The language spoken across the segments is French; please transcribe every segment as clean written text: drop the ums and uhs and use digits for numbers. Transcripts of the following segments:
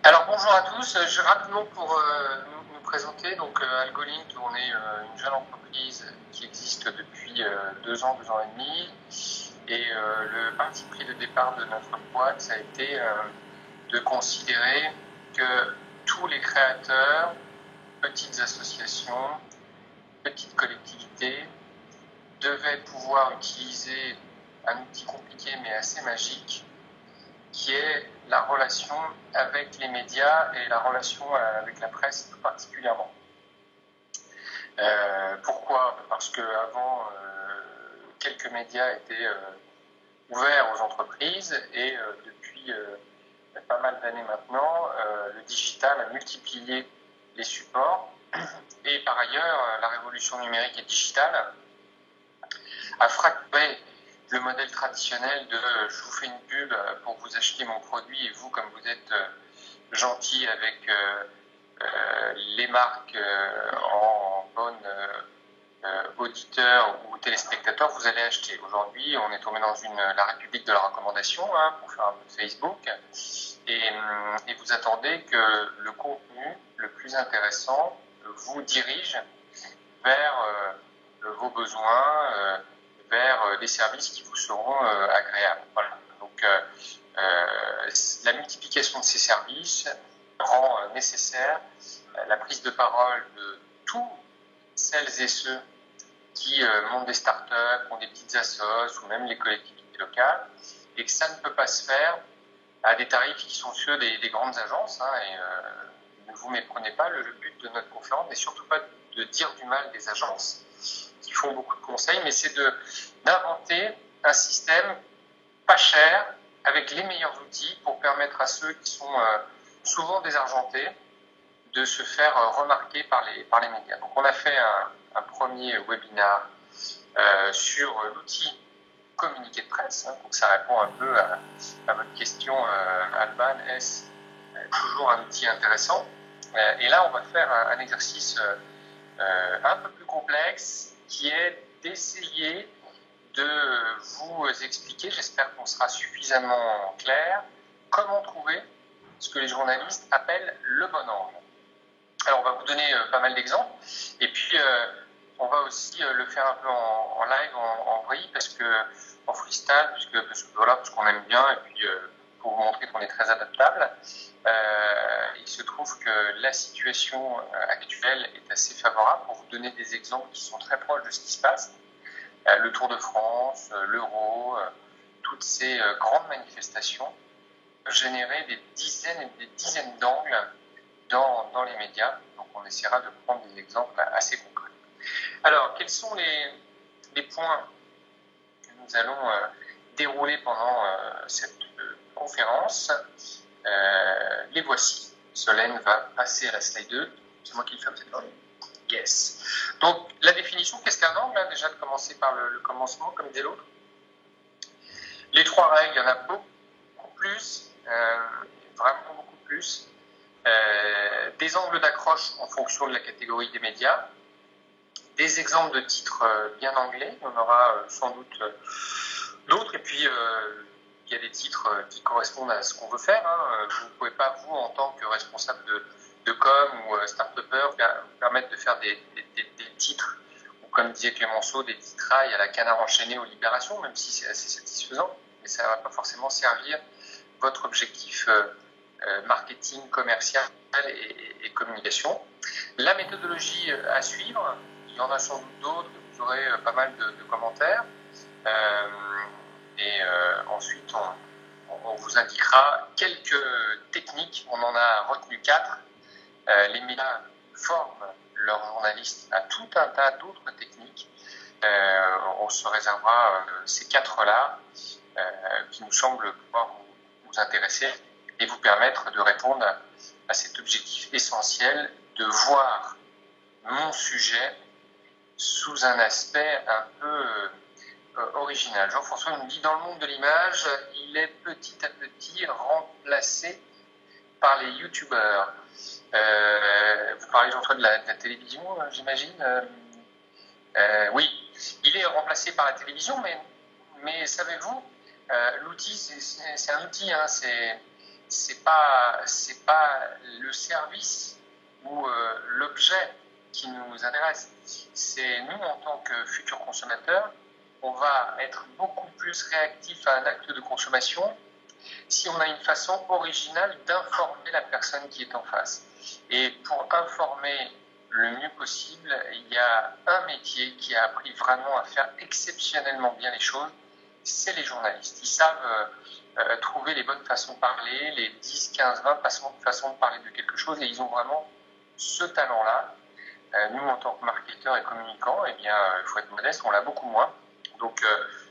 Alors bonjour à tous, rapidement pour nous présenter, donc Algolink, on est une jeune entreprise qui existe depuis 2 ans, 2 ans et demi, et le parti pris de départ de notre boîte, ça a été de considérer que tous les créateurs, petites associations, petites collectivités, devaient pouvoir utiliser un outil compliqué mais assez magique, qui est la relation avec les médias et la relation avec la presse tout particulièrement. Pourquoi ? Parce qu'avant, quelques médias étaient ouverts aux entreprises et depuis pas mal d'années maintenant, le digital a multiplié les supports et par ailleurs, la révolution numérique et digitale a fracturé le modèle traditionnel de je vous fais une pub pour vous acheter mon produit et vous, comme vous êtes gentil avec les marques en bon auditeur ou téléspectateur, vous allez acheter. Aujourd'hui, on est tombé dans la république de la recommandation, pour faire un peu de Facebook, et vous attendez que le contenu le plus intéressant vous dirige vers vos besoins, vers des services qui vous seront agréables. Voilà. Donc, la multiplication de ces services rend nécessaire la prise de parole de tous celles et ceux qui montent des startups, ont des petites assos ou même les collectivités locales, et que ça ne peut pas se faire à des tarifs qui sont ceux des grandes agences. Et ne vous méprenez pas, le but de notre conférence n'est surtout pas de dire du mal des agences qui font beaucoup de conseils, mais c'est d'inventer un système pas cher, avec les meilleurs outils pour permettre à ceux qui sont souvent désargentés de se faire remarquer par les médias. Donc on a fait un premier webinaire sur l'outil communiqué de presse, donc ça répond un peu à votre question, Alban, est-ce toujours un outil intéressant ? Et là, on va faire un exercice un peu plus complexe, qui est d'essayer de vous expliquer, j'espère qu'on sera suffisamment clair, comment trouver ce que les journalistes appellent le bon angle. Alors, on va vous donner pas mal d'exemples, et puis on va aussi le faire un peu en live, en vrille, parce que en freestyle, parce qu'on aime bien, et puis pour vous montrer qu'on est très adaptable. Il se trouve que la situation actuelle est assez favorable pour vous donner des exemples qui sont très proches de ce qui se passe. Le Tour de France, l'Euro, toutes ces grandes manifestations peuvent générer des dizaines et des dizaines d'angles dans les médias. Donc on essaiera de prendre des exemples assez concrets. Alors, quels sont les points que nous allons dérouler pendant cette conférence ? Les voici. Solène va passer à la slide 2. C'est moi qui le fais, cette fois. Yes. Donc, la définition, qu'est-ce qu'un angle ? Déjà, de commencer par le commencement, comme disait l'autre. Les 3 règles, il y en a beaucoup plus, vraiment beaucoup plus. Des angles d'accroche en fonction de la catégorie des médias. Des exemples de titres bien anglais, il y en aura sans doute d'autres, et puis il y a des titres qui correspondent à ce qu'on veut faire. Vous ne pouvez pas, vous, en tant que responsable de com ou start-upper, vous permettre de faire des titres, ou comme disait Clémenceau, des titrailles à la Canard enchaîné aux Libérations, même si c'est assez satisfaisant, mais ça ne va pas forcément servir votre objectif marketing, commercial et communication. La méthodologie à suivre, il y en a sans doute d'autres, vous aurez pas mal de commentaires. Ensuite, on vous indiquera quelques techniques. On en a retenu 4. Les médias forment leurs journalistes à tout un tas d'autres techniques. On se réservera ces 4-là qui nous semblent pouvoir vous intéresser et vous permettre de répondre à cet objectif essentiel de voir mon sujet sous un aspect un peu original. Jean-François nous dit, dans le monde de l'image, il est petit à petit remplacé par les youtubeurs. Vous parlez, Jean-François, de la télévision, j'imagine. Oui, il est remplacé par la télévision, mais savez-vous, l'outil, c'est un outil, c'est pas le service ou l'objet qui nous intéresse. C'est nous, en tant que futurs consommateurs, on va être beaucoup plus réactif à un acte de consommation si on a une façon originale d'informer la personne qui est en face. Et pour informer le mieux possible, il y a un métier qui a appris vraiment à faire exceptionnellement bien les choses, c'est les journalistes. Ils savent trouver les bonnes façons de parler, les 10, 15, 20 façons de parler de quelque chose, et ils ont vraiment ce talent-là. Nous, en tant que marketeurs et communicants, eh bien, il faut être modeste, on l'a beaucoup moins. Donc,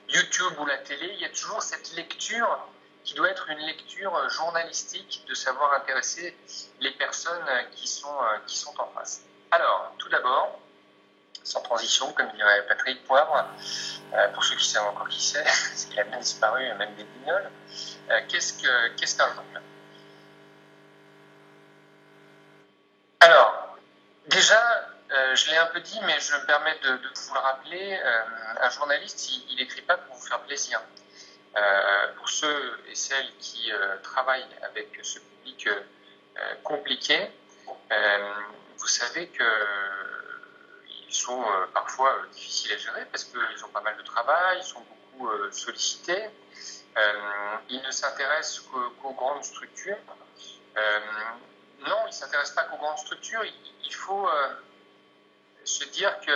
YouTube ou la télé, il y a toujours cette lecture qui doit être une lecture journalistique, de savoir intéresser les personnes qui sont en face. Alors, tout d'abord, sans transition, comme dirait Patrick Poivre, pour ceux qui savent encore qui c'est, parce qu'il a bien disparu, même des guignols, qu'est-ce qu'un journal ? Alors, déjà, je l'ai un peu dit, mais je me permets de vous le rappeler, un journaliste, il n'écrit pas pour vous faire plaisir. Pour ceux et celles qui travaillent avec ce public compliqué, vous savez qu'ils sont parfois difficiles à gérer parce qu'ils ont pas mal de travail, ils sont beaucoup sollicités, ils ne s'intéressent qu'aux grandes structures. Non, ils ne s'intéressent pas qu'aux grandes structures, il faut se dire qu'il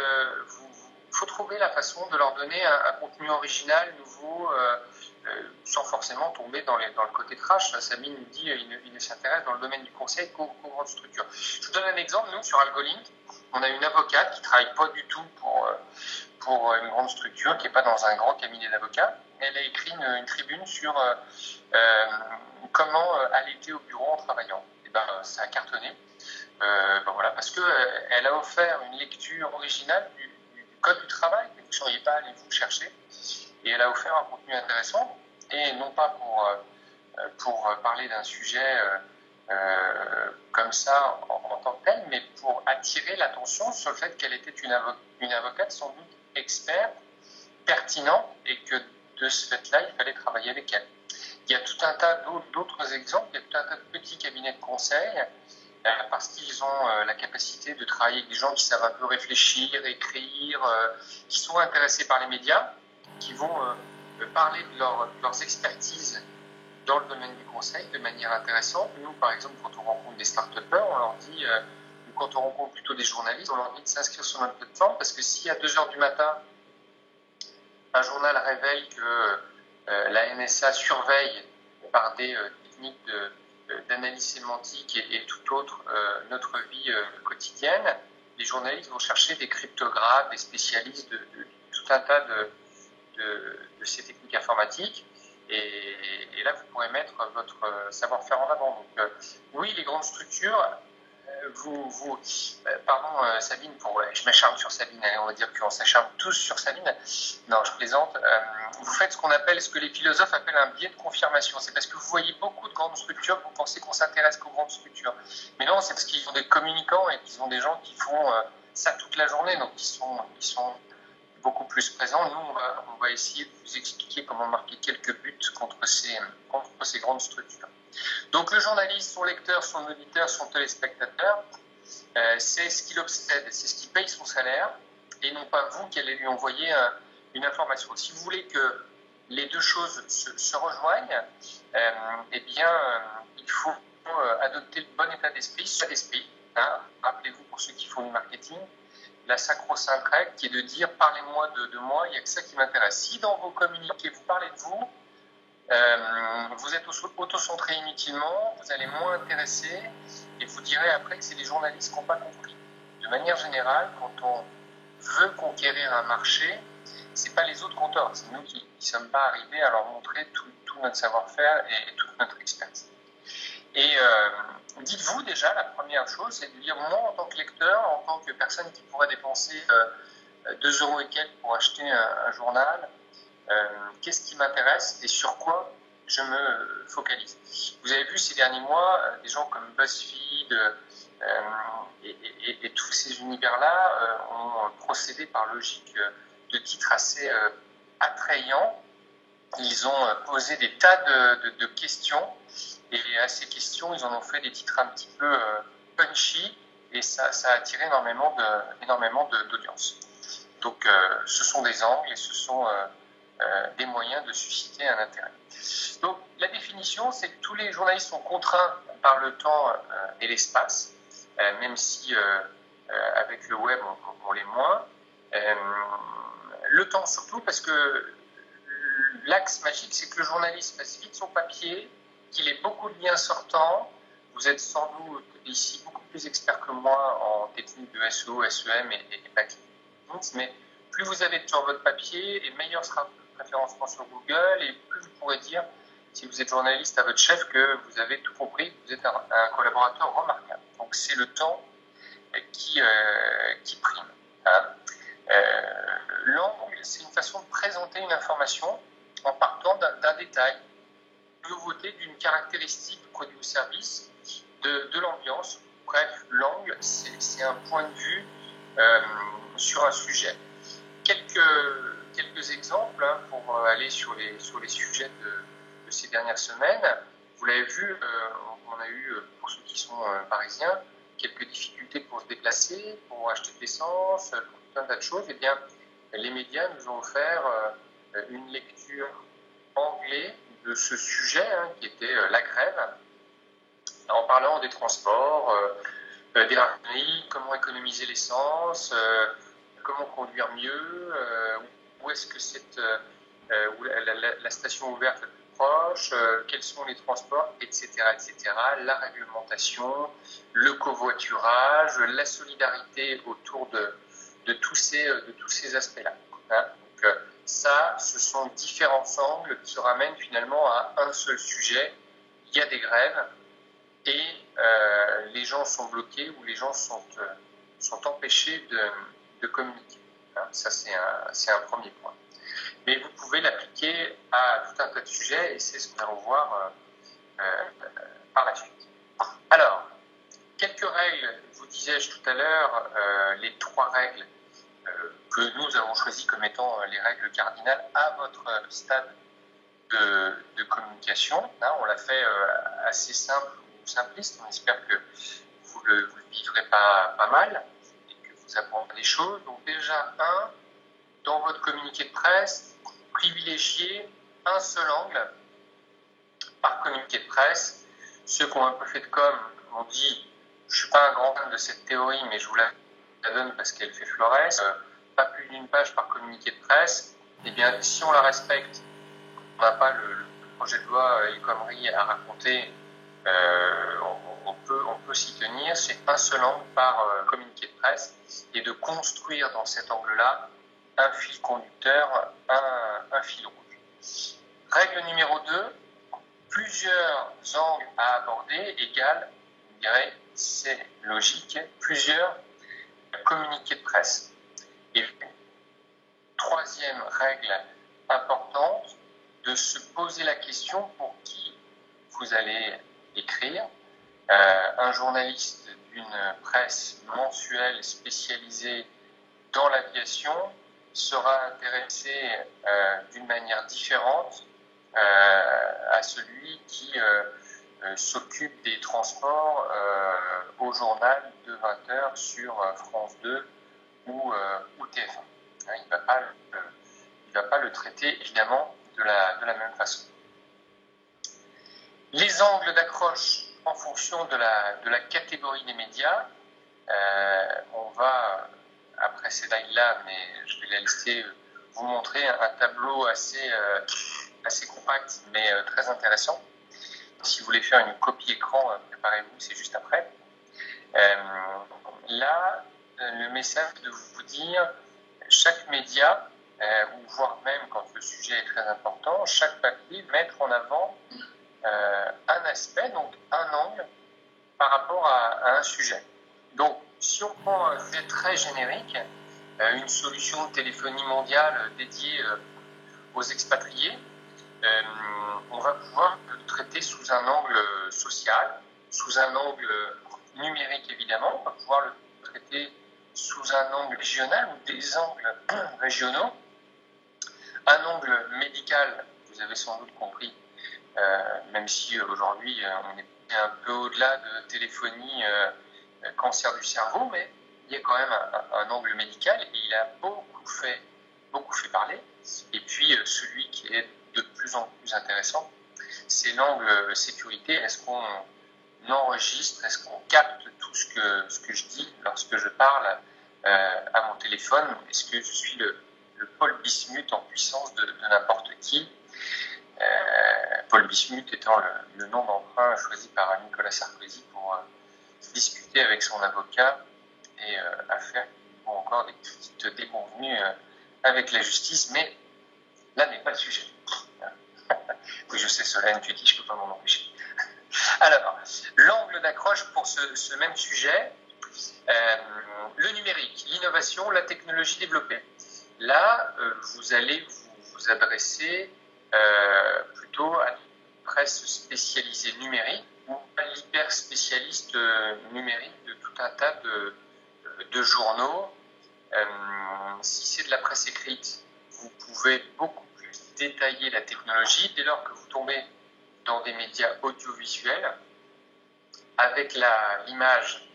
faut trouver la façon de leur donner un contenu original, nouveau, sans forcément tomber dans le côté trash. Sabine nous dit qu'il ne s'intéresse dans le domaine du conseil qu'aux grandes structures. Je vous donne un exemple. Nous, sur AlgoLink, on a une avocate qui ne travaille pas du tout pour une grande structure, qui n'est pas dans un grand cabinet d'avocats. Elle a écrit une tribune sur comment allaiter au bureau en travaillant. Et ben, ça a cartonné. Voilà, parce qu'elle a offert une lecture originale du code du travail que vous ne seriez pas allé vous chercher, et elle a offert un contenu intéressant, et non pas pour parler d'un sujet comme ça en tant que tel, mais pour attirer l'attention sur le fait qu'elle était une avocate sans doute experte, pertinente, et que de ce fait-là, il fallait travailler avec elle. Il y a tout un tas d'autres exemples, il y a tout un tas de petits cabinets de conseil, parce qu'ils ont la capacité de travailler avec des gens qui savent un peu réfléchir, écrire, qui sont intéressés par les médias, qui vont parler de leurs expertises dans le domaine du conseil de manière intéressante. Nous, par exemple, quand on rencontre des start-upers, on leur dit, ou quand on rencontre plutôt des journalistes, on leur dit de s'inscrire sur notre plateforme, parce que si à 2h du matin, un journal révèle que la NSA surveille par des techniques d'analyse sémantique et tout autre notre vie quotidienne, les journalistes vont chercher des cryptographes, des spécialistes de tout un tas de ces techniques informatiques, et là vous pourrez mettre votre savoir-faire en avant. Donc oui, les grandes structures, pardon Sabine, je m'acharne sur Sabine, on va dire qu'on s'acharne tous sur Sabine. Non, je plaisante. Vous faites ce que les philosophes appellent un biais de confirmation. C'est parce que vous voyez beaucoup de grandes structures que vous pensez qu'on s'intéresse qu'aux grandes structures. Mais non, c'est parce qu'ils ont des communicants et qu'ils ont des gens qui font ça toute la journée, donc ils sont beaucoup plus présents. Nous, on va essayer de vous expliquer comment marquer quelques buts contre ces grandes structures. Donc le journaliste, son lecteur, son auditeur, son téléspectateur, c'est ce qui l'obsède, c'est ce qui paye son salaire, et non pas vous qui allez lui envoyer une information. Si vous voulez que les deux choses se rejoignent, eh bien, il faut adopter le bon état d'esprit. Hein. Rappelez-vous, pour ceux qui font du marketing, la sacro-sainte règle qui est de dire « parlez-moi de moi, il n'y a que ça qui m'intéresse ». Si dans vos communiqués, vous parlez de vous, vous êtes auto-centré inutilement, vous allez moins intéresser, et vous direz après que c'est les journalistes qui n'ont pas compris. De manière générale, quand on veut conquérir un marché, c'est pas les autres compteurs, c'est nous qui ne sommes pas arrivés à leur montrer tout notre savoir-faire et toute notre expertise. Et dites-vous déjà, la première chose, c'est de dire, moi en tant que lecteur, en tant que personne qui pourrait dépenser 2 € et quelques pour acheter un journal, qu'est-ce qui m'intéresse et sur quoi je me focalise. Vous avez vu ces derniers mois, des gens comme BuzzFeed et tous ces univers-là ont procédé par logique de titres assez attrayants. Ils ont posé des tas de questions, Et à ces questions, ils en ont fait des titres un petit peu punchy, et ça a attiré énormément d'audience. Donc, ce sont des angles et ce sont des moyens de susciter un intérêt. Donc, la définition, c'est que tous les journalistes sont contraints par le temps et l'espace, même si avec le web, on l'est moins. Le temps surtout parce que l'axe magique, c'est que le journaliste fasse vite son papier, qu'il ait beaucoup de liens sortants. Vous êtes sans doute ici beaucoup plus expert que moi en technique de SEO, SEM et backlinks, mais plus vous avez sur votre papier, et meilleur sera votre référencement sur Google, et plus vous pourrez dire, si vous êtes journaliste, à votre chef que vous avez tout compris, que vous êtes un collaborateur remarquable. Donc c'est le temps qui prime. Hein. L'angle, c'est une façon de présenter une information en partant d'un détail, d'une nouveauté, d'une caractéristique du produit ou service, de l'ambiance. Bref, l'angle, c'est un point de vue sur un sujet. Quelques exemples pour aller sur les sujets de ces dernières semaines. Vous l'avez vu, on a eu, pour ceux qui sont parisiens, quelques difficultés pour se déplacer, pour acheter de l'essence, pour tout un tas de choses. Eh bien, les médias nous ont offert une lecture anglais de ce sujet qui était la grève, en parlant des transports, des raffineries, comment économiser l'essence, comment conduire mieux, où est-ce que où la station ouverte la plus proche, quels sont les transports, etc., etc., la réglementation, le covoiturage, la solidarité autour de tous ces aspects-là. Hein. Donc, ça, ce sont différents angles qui se ramènent finalement à un seul sujet. Il y a des grèves et les gens sont bloqués ou les gens sont empêchés de communiquer. Hein. Ça, c'est un premier point. Mais vous pouvez l'appliquer à tout un tas de sujets et c'est ce que nous allons voir par la suite. Alors, quelques règles, vous disais-je tout à l'heure, les 3 règles que nous avons choisies comme étant les règles cardinales à votre stade de communication. Hein, on l'a fait assez simple ou simpliste. On espère que vous le vivrez pas mal et que vous apprendrez des choses. Donc déjà, dans votre communiqué de presse, privilégiez un seul angle par communiqué de presse. Ceux qui ont un peu fait de com m'ont dit « je ne suis pas un grand fan de cette théorie, mais je vous la donne parce qu'elle fait florès. Pas plus d'une page par communiqué de presse. » Eh bien, si on la respecte, on n'a pas le projet de loi El Khomri à raconter, on peut s'y tenir. C'est un seul angle par communiqué de presse et de construire dans cet angle-là un fil conducteur, un fil rouge. Règle numéro 2, plusieurs angles à aborder égale, je dirais, c'est logique, plusieurs communiqués de presse. Et troisième règle importante, de se poser la question pour qui vous allez écrire. Un journaliste d'une presse mensuelle spécialisée dans l'aviation sera intéressé d'une manière différente à celui qui s'occupe des transports au journal de 20h sur France 2 ou TF1. Hein, il ne va pas le traiter évidemment de la même façon. Les angles d'accroche en fonction de la catégorie des médias, on va, après ces slides-là, mais je vais la lister, vous montrer un tableau assez compact, mais très intéressant. Si vous voulez faire une copie écran, préparez-vous, c'est juste après. Là, le message de vous dire, chaque média, ou voire même quand le sujet est très important, chaque papier, mettre en avant un aspect, donc un angle, par rapport à un sujet. Donc, si on prend un sujet très générique, une solution de téléphonie mondiale dédiée aux expatriés, on va pouvoir le traiter sous un angle social, sous un angle numérique évidemment, on va pouvoir le traiter sous un angle régional ou des angles régionaux, un angle médical, vous avez sans doute compris, même si aujourd'hui on est un peu au-delà de téléphonie, cancer du cerveau, mais il y a quand même un angle médical et il a beaucoup fait parler. Et puis celui qui est de plus en plus intéressant, c'est l'angle sécurité. Est-ce qu'on enregistre, est-ce qu'on capte tout ce que je dis lorsque je parle à mon téléphone? Est-ce que je suis le Paul Bismuth en puissance de n'importe qui? Paul Bismuth étant le nom d'emprunt choisi par Nicolas Sarkozy pour discuter avec son avocat et affaire ou encore des petites déconvenues avec la justice, mais là n'est pas le sujet. Oui, je sais, Solène, tu dis, je ne peux pas m'en empêcher. Alors, l'angle d'accroche pour ce même sujet, le numérique, l'innovation, la technologie développée. Là, vous allez vous adresser plutôt à la presse spécialisée numérique ou à l'hyper spécialiste numérique de tout un tas de journaux. Si c'est de la presse écrite, vous pouvez beaucoup plus détailler la technologie dès lors que vous tombez dans des médias audiovisuels. Avec l'image,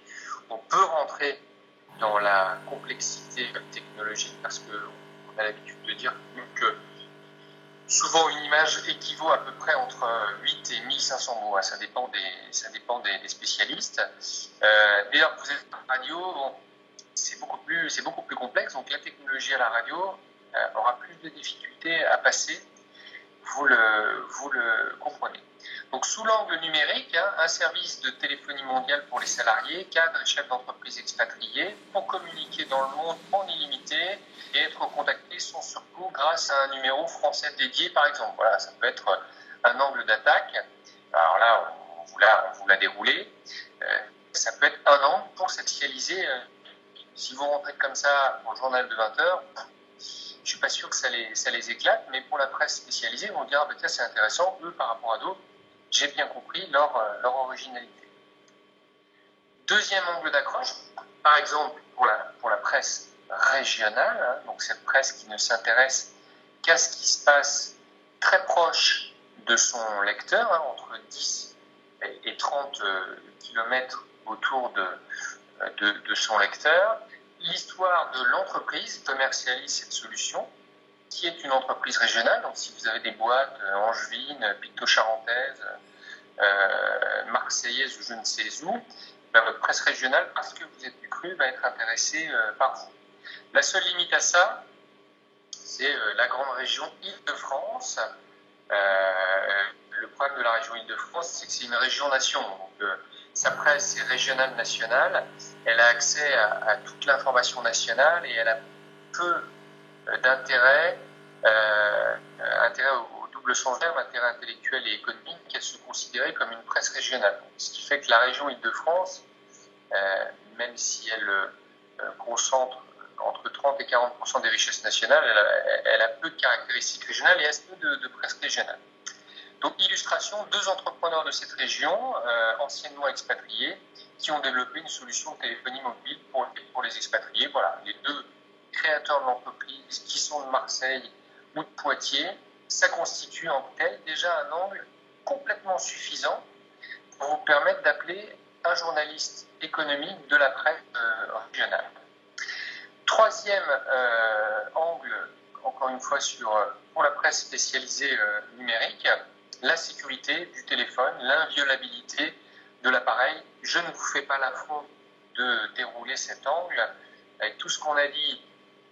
on peut rentrer dans la complexité technologique parce qu'on a l'habitude de dire que souvent une image équivaut à peu près entre 8 et 1500 mots. Ça dépend des spécialistes. Dès lors que vous êtes à la radio, c'est beaucoup plus complexe. Donc la technologie à la radio aura plus de difficultés à passer. Vous le comprenez. Donc, sous l'angle numérique, un service de téléphonie mondiale pour les salariés, cadres et chefs d'entreprise expatriés pour communiquer dans le monde en illimité et être contactés sans surcoût grâce à un numéro français dédié, par exemple. Voilà, ça peut être un angle d'attaque. Alors là, on vous l'a déroulé. Ça peut être un angle pour spécialiser. Si vous rentrez comme ça au journal de 20 heures, je suis pas sûr que ça les éclate, mais pour la presse spécialisée, ils vont dire tiens, c'est intéressant, eux par rapport à d'autres, j'ai bien compris leur originalité. Deuxième angle d'accroche, par exemple pour la presse régionale, donc cette presse qui ne s'intéresse qu'à ce qui se passe très proche de son lecteur, entre 10 et 30 kilomètres autour de son lecteur. L'histoire de l'entreprise commercialise cette solution, qui est une entreprise régionale. Donc, si vous avez des boîtes angevines, picto-charentaises, marseillaises ou je ne sais où, votre presse régionale, parce que vous êtes du cru, va être intéressée par vous. La seule limite à ça, c'est la grande région Île-de-France. Le problème de la région Île-de-France, c'est que c'est une région-nation. Donc, sa presse est régionale nationale, elle a accès à toute l'information nationale et elle a peu d'intérêt, intérêt au double sens du terme, intérêt intellectuel et économique, qu'elle se considérait comme une presse régionale. Ce qui fait que la région Île-de-France, même si elle concentre entre 30 et 40% des richesses nationales, elle a peu de caractéristiques régionales et assez peu de presse régionale. Donc, illustration, 2 entrepreneurs de cette région, anciennement expatriés, qui ont développé une solution de téléphonie mobile pour les expatriés. Voilà, les 2 créateurs de l'entreprise qui sont de Marseille ou de Poitiers, ça constitue en tel déjà un angle complètement suffisant pour vous permettre d'appeler un journaliste économique de la presse régionale. Troisième angle, encore une fois, pour la presse spécialisée numérique, la sécurité du téléphone, l'inviolabilité de l'appareil. Je ne vous fais pas l'affront de dérouler cet angle. Avec tout ce qu'on a dit,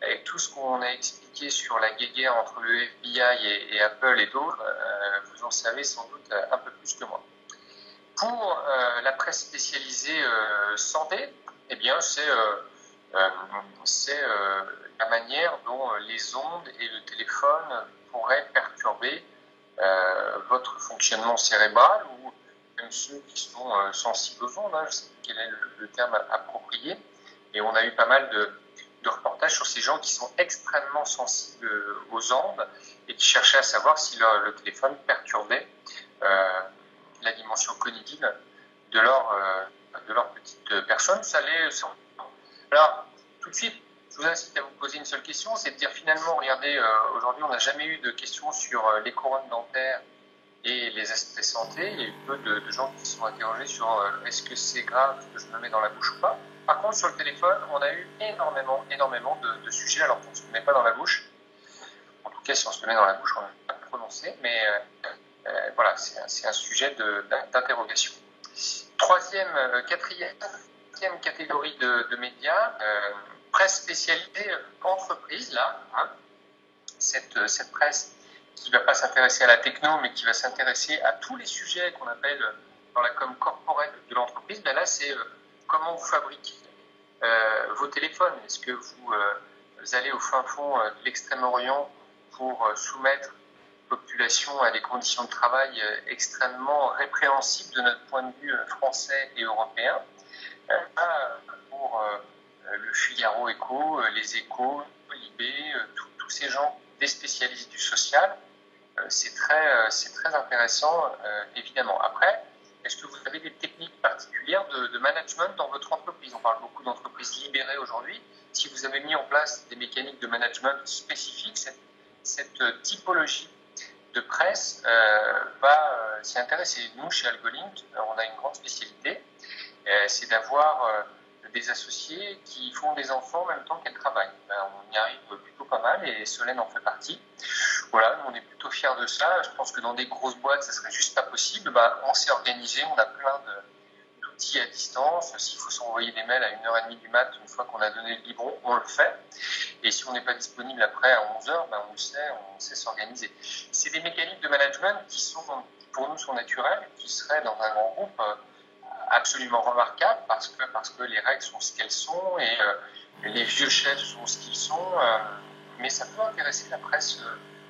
avec tout ce qu'on a expliqué sur la guéguerre entre le FBI et Apple et d'autres, vous en savez sans doute un peu plus que moi. Pour la presse spécialisée santé, eh bien, c'est la manière dont les ondes et le téléphone pourraient perturber votre fonctionnement cérébral ou même ceux qui sont sensibles aux ondes, je ne sais pas quel est le terme approprié, et on a eu pas mal de reportages sur ces gens qui sont extrêmement sensibles aux ondes et qui cherchaient à savoir si le téléphone perturbait la dimension cognitive de leur petite personne. Ça l'est. Alors, tout de suite, je vous incite à vous poser une seule question, c'est de dire finalement, regardez, aujourd'hui on n'a jamais eu de questions sur les couronnes dentaires Et les aspects santé, il y a eu peu de gens qui se sont interrogés sur est-ce que c'est grave que je me mets dans la bouche ou pas. Par contre, sur le téléphone, on a eu énormément de sujets alors qu'on ne se met pas dans la bouche. En tout cas, si on se met dans la bouche, on ne peut pas le prononcer, mais voilà, c'est un sujet d'interrogation. Quatrième catégorie de médias, presse spécialisée entreprise, là, hein, cette presse qui ne va pas s'intéresser à la techno, mais qui va s'intéresser à tous les sujets qu'on appelle dans la com corporate de l'entreprise. Ben là, c'est comment vous fabriquez vos téléphones. Est-ce que vous allez au fin fond de l'Extrême-Orient pour soumettre la population à des conditions de travail extrêmement répréhensibles de notre point de vue français et européen, pour le Figaro Écho, les Échos, Libé, tous ces gens, des spécialistes du social, c'est très intéressant, évidemment. Après, est-ce que vous avez des techniques particulières de management dans votre entreprise? On parle beaucoup d'entreprises libérées aujourd'hui. Si vous avez mis en place des mécaniques de management spécifiques, cette typologie de presse va s'y intéresser. Nous, chez Algolink, on a une grande spécialité, c'est d'avoir des associés qui font des enfants en même temps qu'elles travaillent. On y arrive plutôt pas mal et Solène en fait partie. Voilà, nous on est plutôt fiers de ça. Je pense que dans des grosses boîtes, ça serait juste pas possible. On s'est organisé, on a plein d'outils à distance. S'il faut s'envoyer des mails à 1h30 du mat, une fois qu'on a donné le biberon, on le fait. Et si on n'est pas disponible après à 11h, on le sait, on sait s'organiser. C'est des mécaniques de management qui sont, pour nous, sont naturelles, qui seraient dans un grand groupe absolument remarquables parce que les règles sont ce qu'elles sont et les vieux chefs sont ce qu'ils sont. Mais ça peut intéresser la presse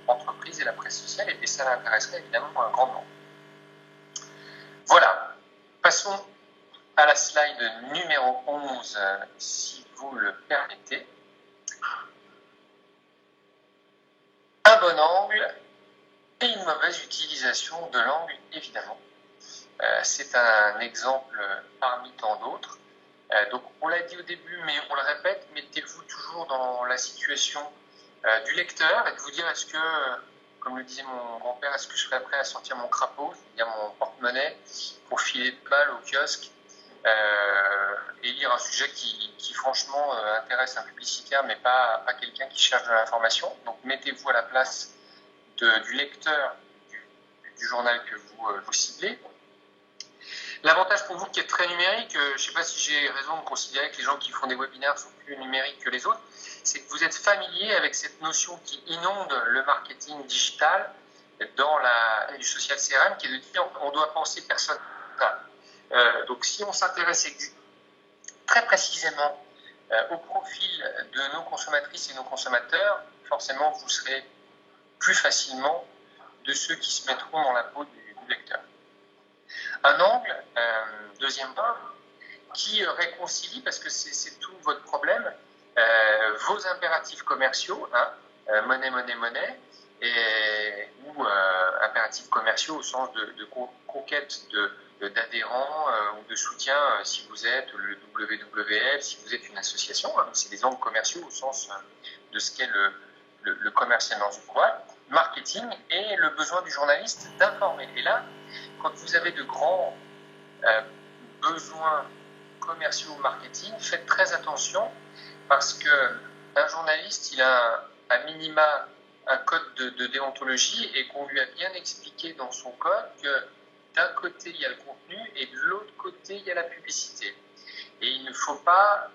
entreprise et la presse sociale et ça l'intéresserait évidemment un grand nombre. Voilà. Passons à la slide numéro 11, si vous le permettez. Un bon angle et une mauvaise utilisation de l'angle, évidemment. C'est un exemple parmi tant d'autres. Donc on l'a dit au début, mais on le répète, mettez-vous toujours dans la situation du lecteur et de vous dire est-ce que, comme le disait mon grand-père, est-ce que je serais prêt à sortir mon crapaud, c'est-à-dire mon porte-monnaie, pour filer de balles au kiosque et lire un sujet qui franchement intéresse un publicitaire, mais pas quelqu'un qui cherche de l'information. Donc mettez-vous à la place du lecteur du journal que vous ciblez. L'avantage pour vous qui est très numérique, je ne sais pas si j'ai raison de considérer que les gens qui font des webinaires sont plus numériques que les autres, c'est que vous êtes familier avec cette notion qui inonde le marketing digital dans du social CRM, qui est de dire on doit penser personnel. Donc si on s'intéresse très précisément au profil de nos consommatrices et nos consommateurs, forcément vous serez plus facilement de ceux qui se mettront dans la peau du lecteur. Un angle, deuxième point, qui réconcilie, parce que c'est tout votre problème, vos impératifs commerciaux, monnaie, ou impératifs commerciaux au sens de conquête d'adhérents ou de soutien si vous êtes le WWF, si vous êtes une association, c'est des angles commerciaux au sens de ce qu'est le commercial du quoi, marketing et le besoin du journaliste d'informer. Et là, quand vous avez de grands besoins commerciaux ou marketing, faites très attention parce que un journaliste, il a à minima un code de déontologie et qu'on lui a bien expliqué dans son code que d'un côté il y a le contenu et de l'autre côté il y a la publicité. Et il ne faut pas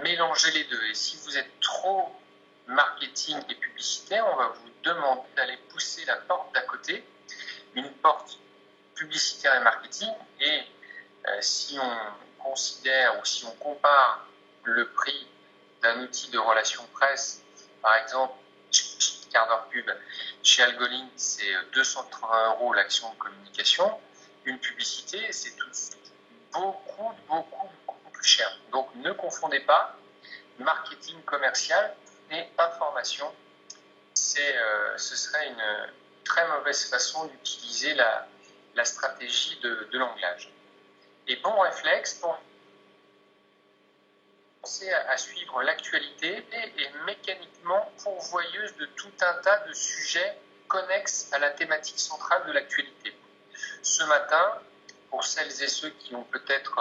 mélanger les deux. Et si vous êtes trop marketing et publicitaire, on va vous demander d'aller pousser la porte d'à côté, une porte publicitaire et marketing. Et si on considère ou si on compare le prix d'un outil de relations presse, par exemple, quart d'heure pub, chez Algolink, c'est 280 € l'action de communication. Une publicité, c'est tout de suite beaucoup plus cher. Donc ne confondez pas marketing commercial et information. Ce serait une très mauvaise façon d'utiliser la stratégie de l'anglage. Et bon réflexe pour commencer à suivre l'actualité et mécaniquement pourvoyeuse de tout un tas de sujets connexes à la thématique centrale de l'actualité. ce matin, pour celles et ceux qui ont peut-être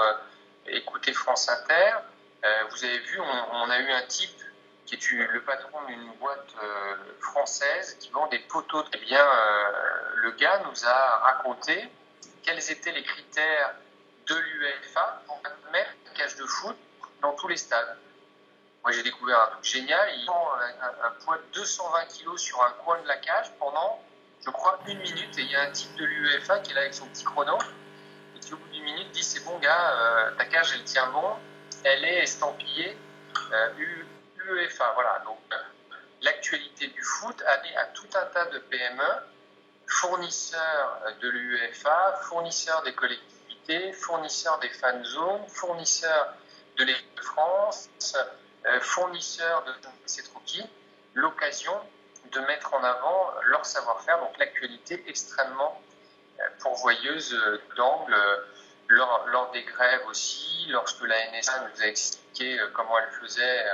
écouté France Inter, vous avez vu, on a eu un type qui est le patron d'une boîte française qui vend des poteaux. Eh bien, le gars nous a raconté quels étaient les critères de l'UEFA pour mettre un cage de foot dans tous les stades. Moi, j'ai découvert un truc génial. Il prend un poids de 220 kg sur un coin de la cage pendant, je crois, 1 minute. Et il y a un type de l'UEFA qui est là avec son petit chrono et qui, au bout d'une minute, dit c'est bon, gars, ta cage, elle tient bon. Elle est estampillée UEFA. Voilà. Donc, l'actualité du foot allait à tout un tas de PME, fournisseurs de l'UEFA, fournisseurs des collectivités, fournisseurs des fan zones, fournisseurs de l'équipe de France, fournisseurs de c'est trop qui, l'occasion de mettre en avant leur savoir-faire. Donc l'actualité extrêmement pourvoyeuse d'angle lors des grèves aussi, lorsque la NSA nous a expliqué comment elle faisait,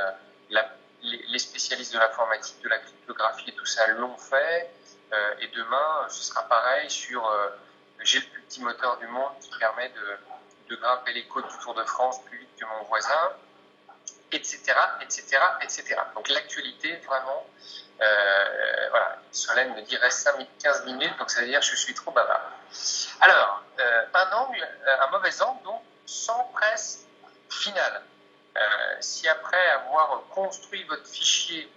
les spécialistes de l'informatique, de la cryptographie et tout ça l'ont fait. Et demain, ce sera pareil sur j'ai le plus petit moteur du monde qui permet de grimper les côtes du Tour de France plus vite que mon voisin, etc., etc., etc. Donc l'actualité, vraiment, voilà, Solène me dit reste 15 minutes, donc ça veut dire que je suis trop bavard. Alors, un mauvais angle, donc sans presse finale. Si après avoir construit votre fichier,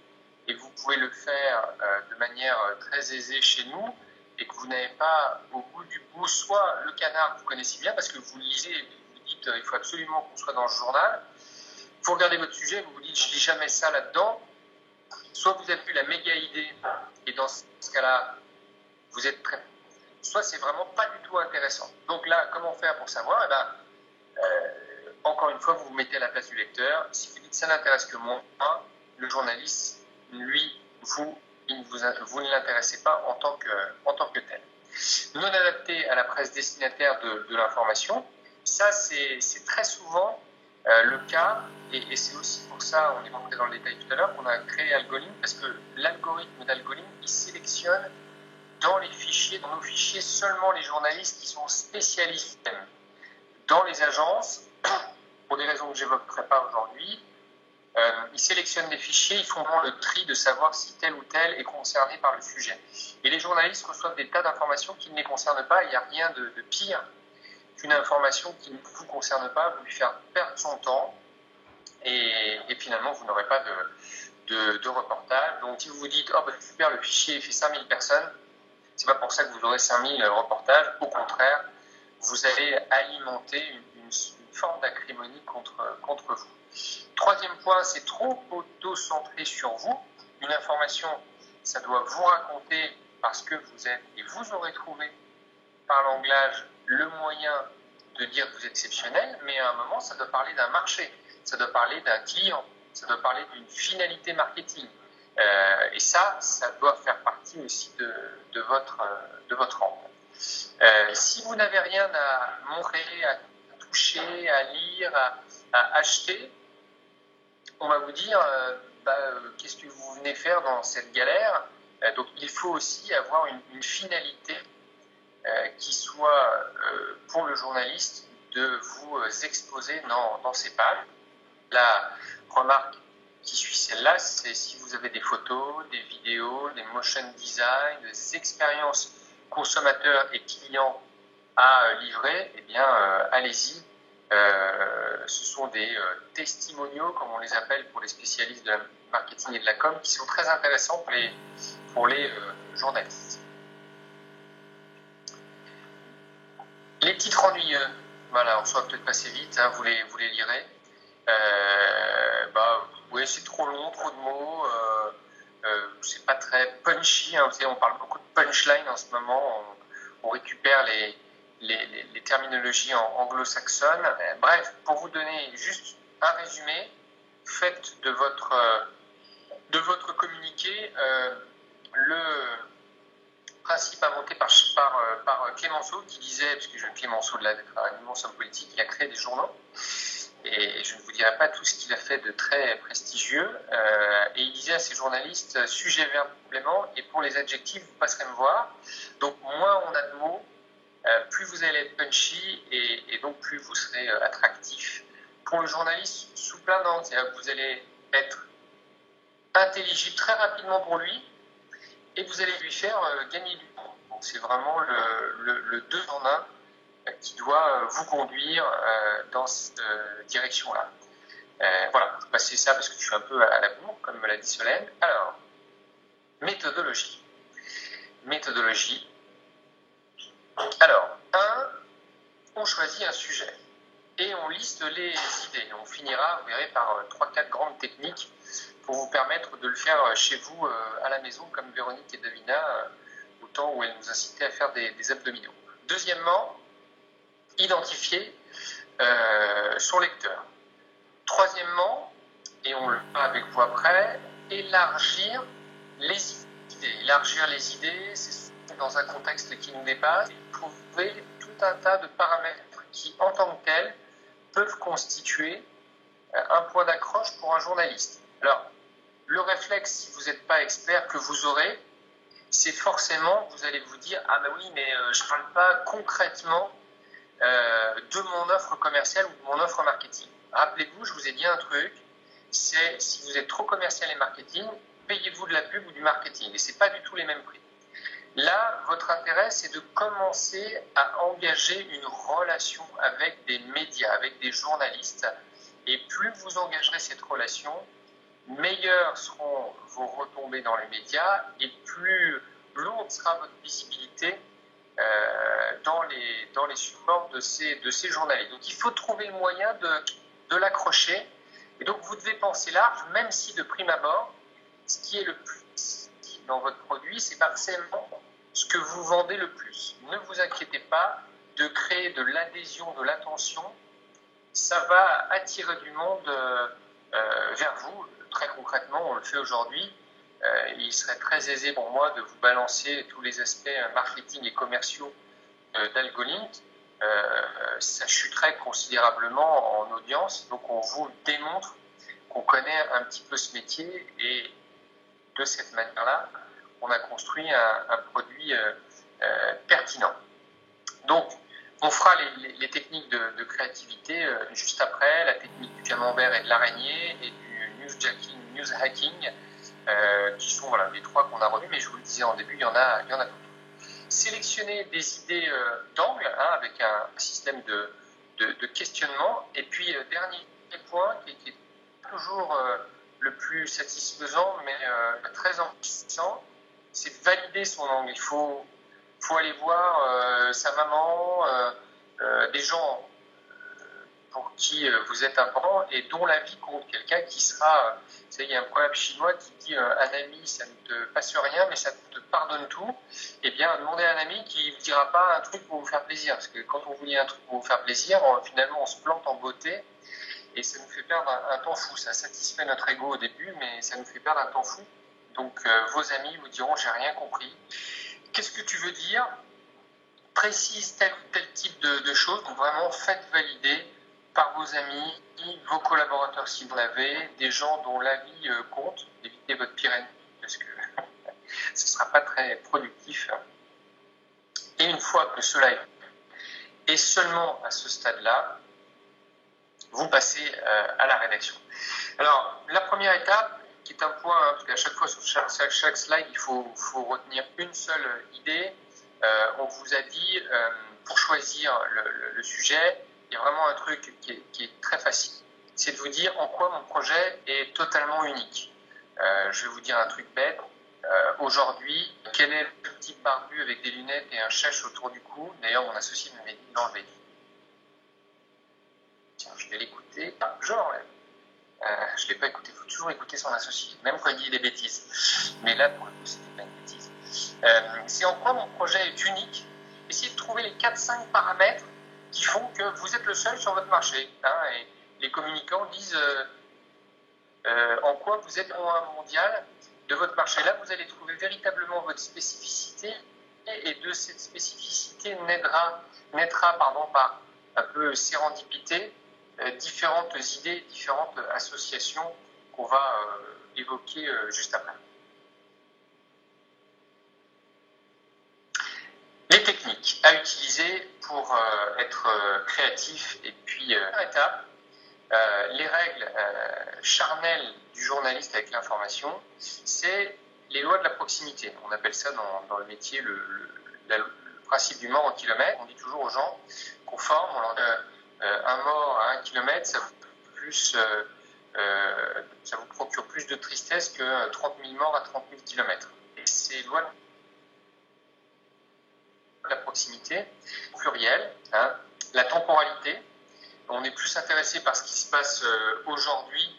et vous pouvez le faire de manière très aisée chez nous, et que vous n'avez pas au bout du bout, soit le canard que vous connaissez bien, parce que vous le lisez et vous dites il faut absolument qu'on soit dans le journal, vous regardez votre sujet, vous vous dites je lis jamais ça là-dedans, soit vous avez eu la méga idée, et dans ce cas-là, vous êtes prêt. Soit c'est vraiment pas du tout intéressant. Donc là, comment faire pour savoir? Encore une fois, vous vous mettez à la place du lecteur. Si vous dites ça n'intéresse que moi, le journaliste, lui, vous ne l'intéressez pas en tant que tel. Non adapté à la presse destinataire de l'information, ça c'est très souvent le cas, et c'est aussi pour ça, on est rentré dans le détail tout à l'heure, qu'on a créé Algoline, parce que l'algorithme d'Algoline, il sélectionne dans nos fichiers, seulement les journalistes qui sont spécialistes. Dans les agences, pour des raisons que je n'évoquerai pas aujourd'hui, ils sélectionnent des fichiers, ils font le tri de savoir si tel ou tel est concerné par le sujet. Et les journalistes reçoivent des tas d'informations qui ne les concernent pas. Il n'y a rien de pire qu'une information qui ne vous concerne pas, vous lui faire perdre son temps, et finalement vous n'aurez pas de reportage. Donc si vous vous dites oh super, le fichier fait 5000 personnes, c'est pas pour ça que vous aurez 5000 reportages. Au contraire, vous allez alimenter une forme d'acrimonie contre vous. Troisième point, c'est trop auto-centré sur vous. Une information, ça doit vous raconter parce que vous êtes, et vous aurez trouvé par l'anglage le moyen de dire que vous êtes exceptionnel, mais à un moment, ça doit parler d'un marché, ça doit parler d'un client, ça doit parler d'une finalité marketing. Et ça doit faire partie aussi de votre angle. Si vous n'avez rien à montrer, à toucher, à lire, à acheter, on va vous dire qu'est-ce que vous venez faire dans cette galère. Donc il faut aussi avoir une finalité qui soit pour le journaliste de vous exposer dans ces pages. La remarque qui suit celle-là, c'est si vous avez des photos, des vidéos, des motion design, des expériences consommateurs et clients à livrer, eh bien allez-y. Ce sont des testimoniaux, comme on les appelle pour les spécialistes de la marketing et de la com, qui sont très intéressants pour les journalistes. Les titres ennuyeux, voilà, on va peut-être passer vite, hein, vous les lirez. Oui, c'est trop long, trop de mots, c'est pas très punchy, hein, vous savez, on parle beaucoup de punchline en ce moment, on récupère les terminologies anglo-saxonnes. Bref, pour vous donner juste un résumé, faites de votre communiqué le principe inventé par Clémenceau, qui disait, parce que Clémenceau de l'immense homme politique, il a créé des journaux, et je ne vous dirai pas tout ce qu'il a fait de très prestigieux, et il disait à ses journalistes, sujet, verbe, complément, et pour les adjectifs, vous passerez me voir. Donc moins on a de mots, plus vous allez être punchy et donc plus vous serez attractif pour le journaliste sous plein d'angles. C'est-à-dire que vous allez être intelligible très rapidement pour lui et vous allez lui faire gagner du temps. Donc c'est vraiment le 2 en 1 qui doit vous conduire dans cette direction-là. Voilà, je vais passer ça parce que je suis un peu à la bourre, comme me l'a dit Solène. Alors, méthodologie. Méthodologie. Alors, on choisit un sujet et on liste les idées. On finira, vous verrez, par 3-4 grandes techniques pour vous permettre de le faire chez vous à la maison, comme Véronique et Davina, au temps où elles nous incitaient à faire des abdominaux. Deuxièmement, identifier son lecteur. Troisièmement, et on le fera avec vous après, élargir les idées. Élargir les idées, c'est dans un contexte qui nous dépasse, trouver tout un tas de paramètres qui, en tant que tels, peuvent constituer un point d'accroche pour un journaliste. Alors, le réflexe, si vous n'êtes pas expert, que vous aurez, c'est forcément, vous allez vous dire, ah ben oui, mais je ne parle pas concrètement de mon offre commerciale ou de mon offre marketing. Rappelez-vous, je vous ai dit un truc, c'est si vous êtes trop commercial et marketing, payez-vous de la pub ou du marketing. Et ce n'est pas du tout les mêmes prix. Là, votre intérêt, c'est de commencer à engager une relation avec des médias, avec des journalistes. Et plus vous engagerez cette relation, meilleures seront vos retombées dans les médias et plus lourde sera votre visibilité dans les supports de ces journalistes. Donc il faut trouver le moyen de l'accrocher. Et donc vous devez penser large, même si de prime abord, ce qui est le plus dans votre produit, c'est forcément ce que vous vendez le plus. Ne vous inquiétez pas de créer de l'adhésion, de l'attention. Ça va attirer du monde vers vous. Très concrètement, on le fait aujourd'hui. Il serait très aisé pour moi de vous balancer tous les aspects marketing et commerciaux d'Algolink. Ça chuterait considérablement en audience. Donc on vous démontre qu'on connaît un petit peu ce métier et de cette manière-là, on a construit un produit pertinent. Donc, on fera les techniques de créativité juste après, la technique du camembert et de l'araignée et du news hacking, qui sont voilà, les 3 qu'on a revus, mais je vous le disais en début, il y en a d'autres. Sélectionner des idées d'angle avec un système de questionnement. Et puis, dernier point qui est toujours le plus satisfaisant, mais très enrichissant, c'est de valider son angle. Il faut aller voir sa maman, des gens pour qui vous êtes important et dont la vie compte. Quelqu'un qui sera, il y a un proverbe chinois qui dit un ami, ça ne te passe rien, mais ça te pardonne tout. Eh bien, demandez à un ami qui ne vous dira pas un truc pour vous faire plaisir. Parce que quand on vous dit un truc pour vous faire plaisir, finalement, on se plante en beauté et ça nous fait perdre un temps fou. Ça satisfait notre ego au début, mais ça nous fait perdre un temps fou. Donc, vos amis vous diront, j'ai rien compris. Qu'est-ce que tu veux dire ? Précise tel ou tel type de choses. Donc, vraiment, faites valider par vos amis, vos collaborateurs si vous l'avez, des gens dont l'avis compte. Évitez votre pire ennemi parce que ce ne sera pas très productif. Et une fois que cela est fait, et seulement à ce stade-là, vous passez à la rédaction. Alors, la première étape, qui est un point, parce qu'à chaque fois sur chaque slide, il faut retenir une seule idée. On vous a dit, pour choisir le sujet, il y a vraiment un truc qui est très facile. C'est de vous dire en quoi mon projet est totalement unique. Je vais vous dire un truc bête. Aujourd'hui, quel est le petit barbu avec des lunettes et un chèche autour du cou ? D'ailleurs, mon associé m'avait dit, non, je vais dire. Tiens, je vais l'écouter. Ah, je l'enlève. Je ne l'ai pas écouté. Il faut toujours écouter son associé, même quand il dit des bêtises. Mais là, pour le coup, c'était pas une bêtise. C'est en quoi mon projet est unique. Essayez de trouver les 4-5 paramètres qui font que vous êtes le seul sur votre marché. Et les communicants disent en quoi vous êtes un mondial de votre marché. Là, vous allez trouver véritablement votre spécificité et de cette spécificité naîtra par un peu sérendipité différentes idées, différentes associations qu'on va évoquer juste après. Les techniques. à utiliser pour être créatif. Et puis, étape, les règles charnelles du journaliste avec l'information, c'est les lois de la proximité. On appelle ça dans le métier le principe du mort au kilomètre. On dit toujours aux gens qu'on forme, un mort à 1 kilomètre, ça vous procure plus de tristesse que 30 000 morts à 30 000 kilomètres. Et ces lois de la proximité, pluriel, la temporalité. On est plus intéressé par ce qui se passe aujourd'hui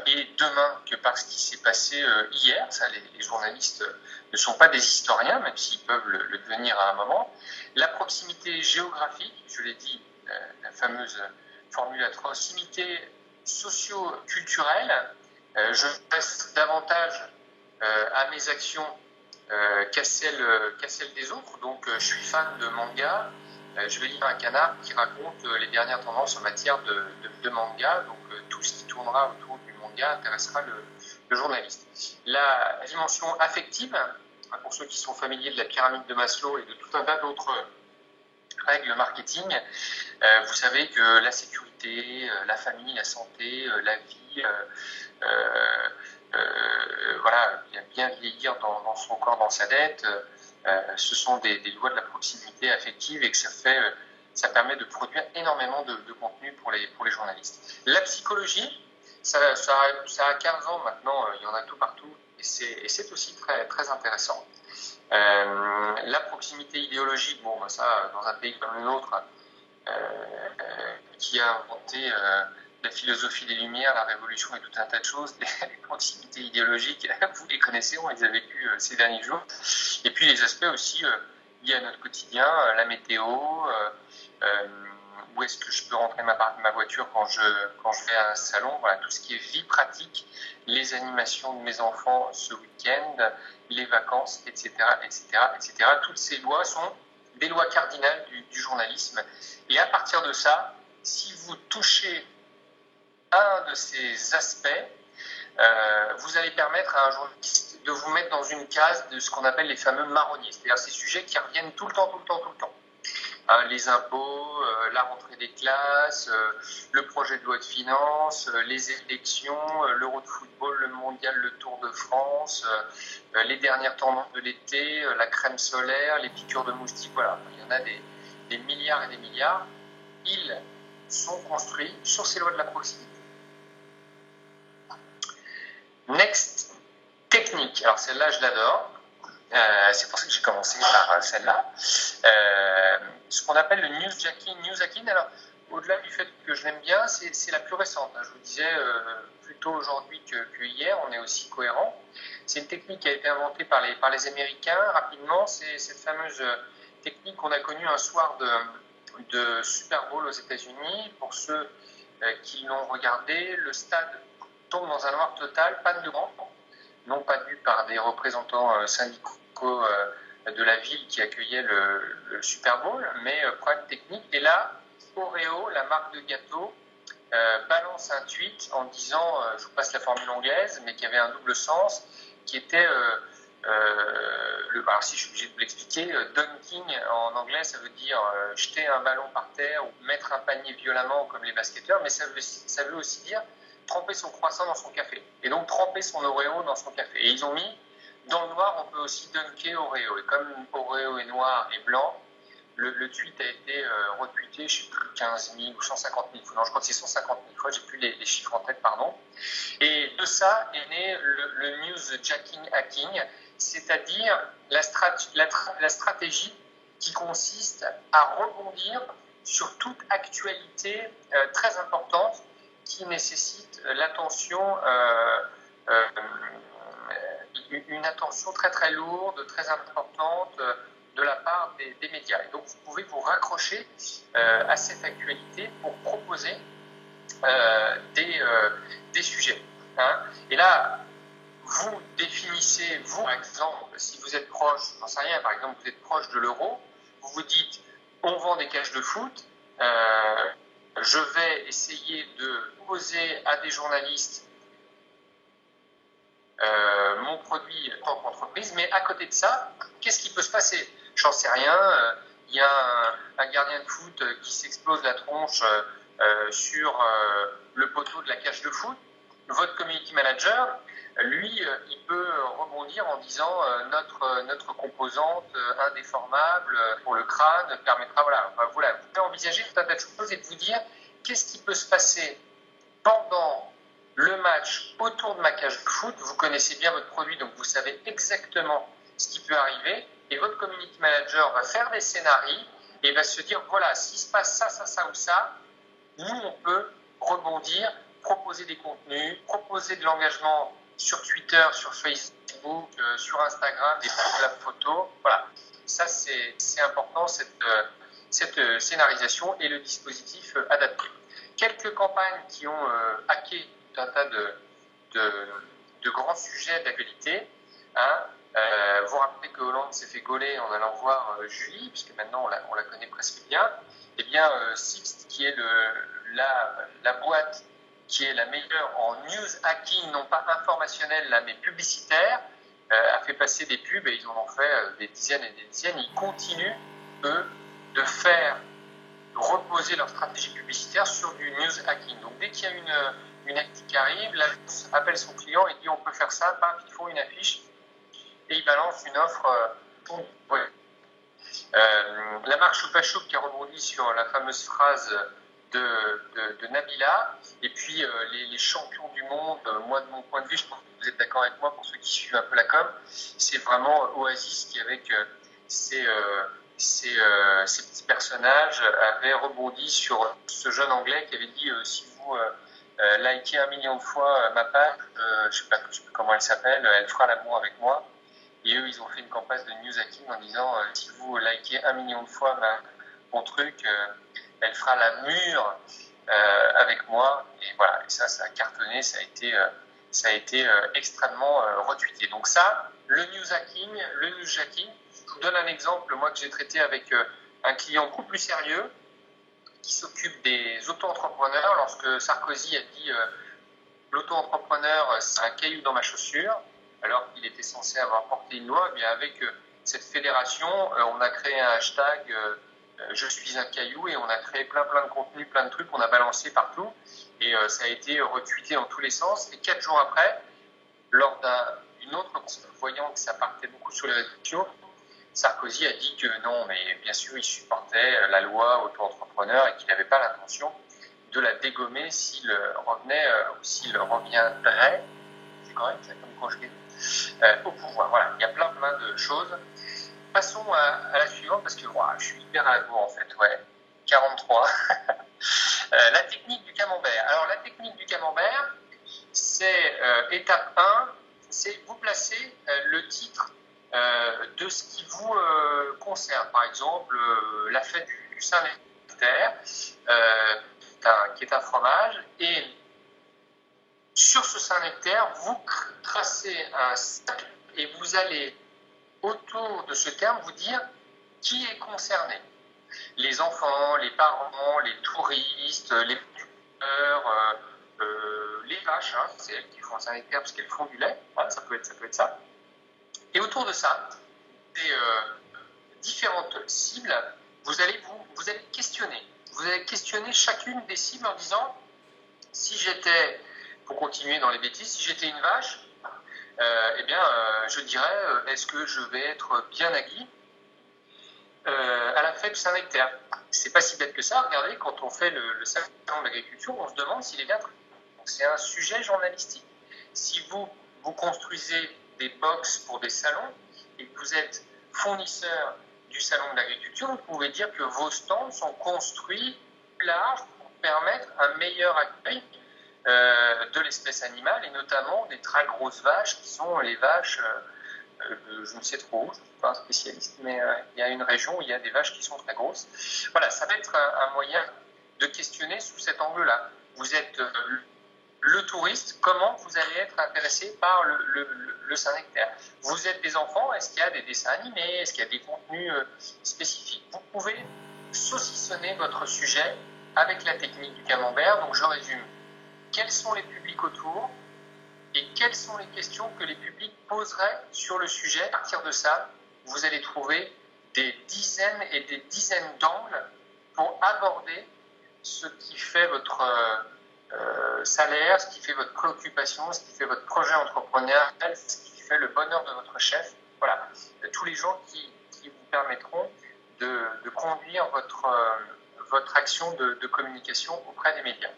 et demain que par ce qui s'est passé hier. Ça, les journalistes ne sont pas des historiens, même s'ils peuvent le devenir à un moment. La proximité géographique, je l'ai dit, la fameuse formule à proximité socio-culturelle. Je passe davantage à mes actions qu'à celles des autres. Donc, je suis fan de manga. Je vais lire un canard qui raconte les dernières tendances en matière de manga. Donc, tout ce qui tournera autour du manga intéressera le journaliste. La dimension affective, pour ceux qui sont familiers de la pyramide de Maslow et de tout un tas d'autres règles marketing, vous savez que la sécurité, la famille, la santé, la vie, voilà, bien vieillir dans son corps, dans sa dette, ce sont des lois de la proximité affective et que ça permet de produire énormément de contenu pour les journalistes. La psychologie, ça a 15 ans maintenant, il y en a tout partout et c'est aussi très, très intéressant. La proximité idéologique, bon, ça, dans un pays comme le nôtre, qui a inventé la philosophie des Lumières, la Révolution et tout un tas de choses, les proximités idéologiques, vous les connaissez, on les a vécues ces derniers jours. Et puis les aspects aussi liés à notre quotidien, la météo, où est-ce que je peux rentrer ma voiture quand je vais à un salon, voilà, tout ce qui est vie pratique, les animations de mes enfants ce week-end, les vacances, etc., etc., etc. Toutes ces lois sont des lois cardinales du journalisme. Et à partir de ça, si vous touchez un de ces aspects, vous allez permettre à un journaliste de vous mettre dans une case de ce qu'on appelle les fameux marronniers, c'est-à-dire ces sujets qui reviennent tout le temps. Les impôts, la rentrée des classes, le projet de loi de finances, les élections, l'Euro de football, le mondial, le Tour de France, les dernières tendances de l'été, la crème solaire, les piqûres de moustiques, voilà, il y en a des milliards et des milliards. Ils sont construits sur ces lois de la proximité. Next, technique. Alors celle-là, je l'adore. C'est pour ça que j'ai commencé par celle-là. Ce qu'on appelle le newsjacking. Alors, au-delà du fait que je l'aime bien, c'est la plus récente. Je vous disais, plutôt aujourd'hui que hier, on est aussi cohérent. C'est une technique qui a été inventée par les Américains rapidement. C'est cette fameuse technique qu'on a connue un soir de Super Bowl aux États-Unis. Pour ceux qui l'ont regardé, le stade tombe dans un noir total, panne de courant, non pas dû par des représentants syndicaux de la ville qui accueillait le Super Bowl, mais problème technique. Et là, Oreo, la marque de gâteau, balance un tweet en disant, je vous passe la formule anglaise, mais qui avait un double sens, qui était, alors si je suis obligé de vous l'expliquer, dunking en anglais, ça veut dire jeter un ballon par terre ou mettre un panier violemment comme les basketteurs, mais ça veut aussi dire tremper son croissant dans son café. Et donc tremper son Oreo dans son café. Et ils ont mis, dans le noir, on peut aussi dunker Oreo. Et comme Oreo est noir et blanc, le tweet a été retweeté, je ne sais plus, 15 000 ou 150 000 fois. Non, je crois que c'est 150 000 fois, j'ai plus les chiffres en tête, pardon. Et de ça est né le newsjacking hacking, c'est-à-dire la stratégie qui consiste à rebondir sur toute actualité très importante qui nécessite l'attention, une attention très très lourde, très importante de la part des médias. Et donc vous pouvez vous raccrocher à cette actualité pour proposer des sujets. Et là, vous définissez, vous par exemple, si vous êtes proche, j'en sais rien, par exemple vous êtes proche de l'euro, vous vous dites on vend des cages de foot, je vais essayer de poser à des journalistes mon produit en tant qu'entreprise, mais à côté de ça, qu'est-ce qui peut se passer ? j'en sais rien, il y a un gardien de foot qui s'explose la tronche sur le poteau de la cage de foot. Votre community manager, lui, il peut rebondir en disant notre composante indéformable pour le crâne permettra, voilà, vous pouvez envisager tout un tas de choses et de vous dire qu'est-ce qui peut se passer pendant le match autour de ma cage de foot. Vous connaissez bien votre produit, donc vous savez exactement ce qui peut arriver. Et votre community manager va faire des scénarios et va se dire, voilà, s'il se passe ça, ça, ça ou ça, nous, on peut rebondir, proposer des contenus, proposer de l'engagement sur Twitter, sur Facebook, sur Instagram, des de la photo. Voilà, ça, c'est important, cette scénarisation et le dispositif adapté. Quelques campagnes qui ont hacké tout un tas de grands sujets d'actualité. Vous vous rappelez que Hollande s'est fait gauler en allant voir Julie, puisque maintenant on la connaît presque bien. Eh bien, Sixt, qui est la boîte qui est la meilleure en news hacking, non pas informationnel là, mais publicitaire, a fait passer des pubs et ils en ont fait des dizaines et des dizaines. Ils continuent, eux, de faire reposer leur stratégie publicitaire sur du news hacking. Donc, dès qu'il y a une active qui arrive, l'agence appelle son client et dit on peut faire ça, paf, ils font une affiche et ils balancent une offre. La marque Choupa Choup qui a rebondi sur la fameuse phrase de Nabila, et puis les champions du monde, moi de mon point de vue, je pense que vous êtes d'accord avec moi pour ceux qui suivent un peu la com, c'est vraiment Oasis qui avec ces petits personnages avait rebondi sur ce jeune anglais qui avait dit si vous likez 1 million de fois ma page, je sais pas comment elle s'appelle, elle fera l'amour avec moi. Et eux, ils ont fait une campagne de news hacking en disant si vous likez 1 million de fois mon truc, elle fera la mûre avec moi. Et voilà, et ça a cartonné, ça a été extrêmement retweeté. Donc ça, le news hacking, je vous donne un exemple, moi que j'ai traité avec un client beaucoup plus sérieux qui s'occupe des auto-entrepreneurs. Lorsque Sarkozy a dit l'auto-entrepreneur, c'est un caillou dans ma chaussure, alors qu'il était censé avoir porté une loi, eh bien avec cette fédération, on a créé un hashtag je suis un caillou et on a créé plein de contenus, plein de trucs qu'on a balancé partout et ça a été retweeté dans tous les sens. Et 4 jours après, lors d'une autre, voyant que ça partait beaucoup sur les réseaux sociaux, Sarkozy a dit que non, mais bien sûr, il supportait la loi auto-entrepreneur et qu'il n'avait pas l'intention de la dégommer s'il revenait ou s'il reviendrait, c'est correct, c'est comme conjugué, au pouvoir. Voilà, il y a plein de choses. Passons à la suivante parce que je suis hyper à la bourre en fait, 43. La technique du camembert. Alors la technique du camembert, c'est étape 1, c'est vous placer le titre de ce qui vous concerne. Par exemple, la fête du Saint-Nectaire, qui est un fromage, et sur ce Saint-Nectaire, vous tracez un cercle et vous allez autour de ce terme vous dire qui est concerné. Les enfants, les parents, les touristes, les producteurs, les vaches, c'est elles qui font un Saint-Nectaire parce qu'elles font du lait, ça peut être ça. Et autour de ça, ces différentes cibles, vous allez questionner. Vous allez questionner chacune des cibles en disant si j'étais, pour continuer dans les bêtises, si j'étais une vache, je dirais est-ce que je vais être bien habillé à la fête du Saint-Nectaire. C'est pas si bête que ça. Regardez, quand on fait le salon de l'agriculture, on se demande s'il est bien traité. C'est un sujet journalistique. Si vous construisez des box pour des salons et que vous êtes fournisseur du salon de l'agriculture, vous pouvez dire que vos stands sont construits plus larges pour permettre un meilleur accueil de l'espèce animale et notamment des très grosses vaches qui sont les vaches, je ne sais trop où, je ne suis pas un spécialiste, mais il y a une région où il y a des vaches qui sont très grosses. Voilà, ça va être un moyen de questionner sous cet angle-là. Vous êtes le touriste, comment vous allez être intéressé par le Saint-Nectaire? Vous êtes des enfants, est-ce qu'il y a des dessins animés, est-ce qu'il y a des contenus spécifiques? Vous pouvez saucissonner votre sujet avec la technique du camembert. Donc je résume. Quels sont les publics autour et quelles sont les questions que les publics poseraient sur le sujet. À partir de ça, vous allez trouver des dizaines et des dizaines d'angles pour aborder ce qui fait votre salaire, ce qui fait votre préoccupation, ce qui fait votre projet entrepreneurial, ce qui fait le bonheur de votre chef. Voilà, tous les gens qui vous permettront de conduire votre action de communication auprès des médias.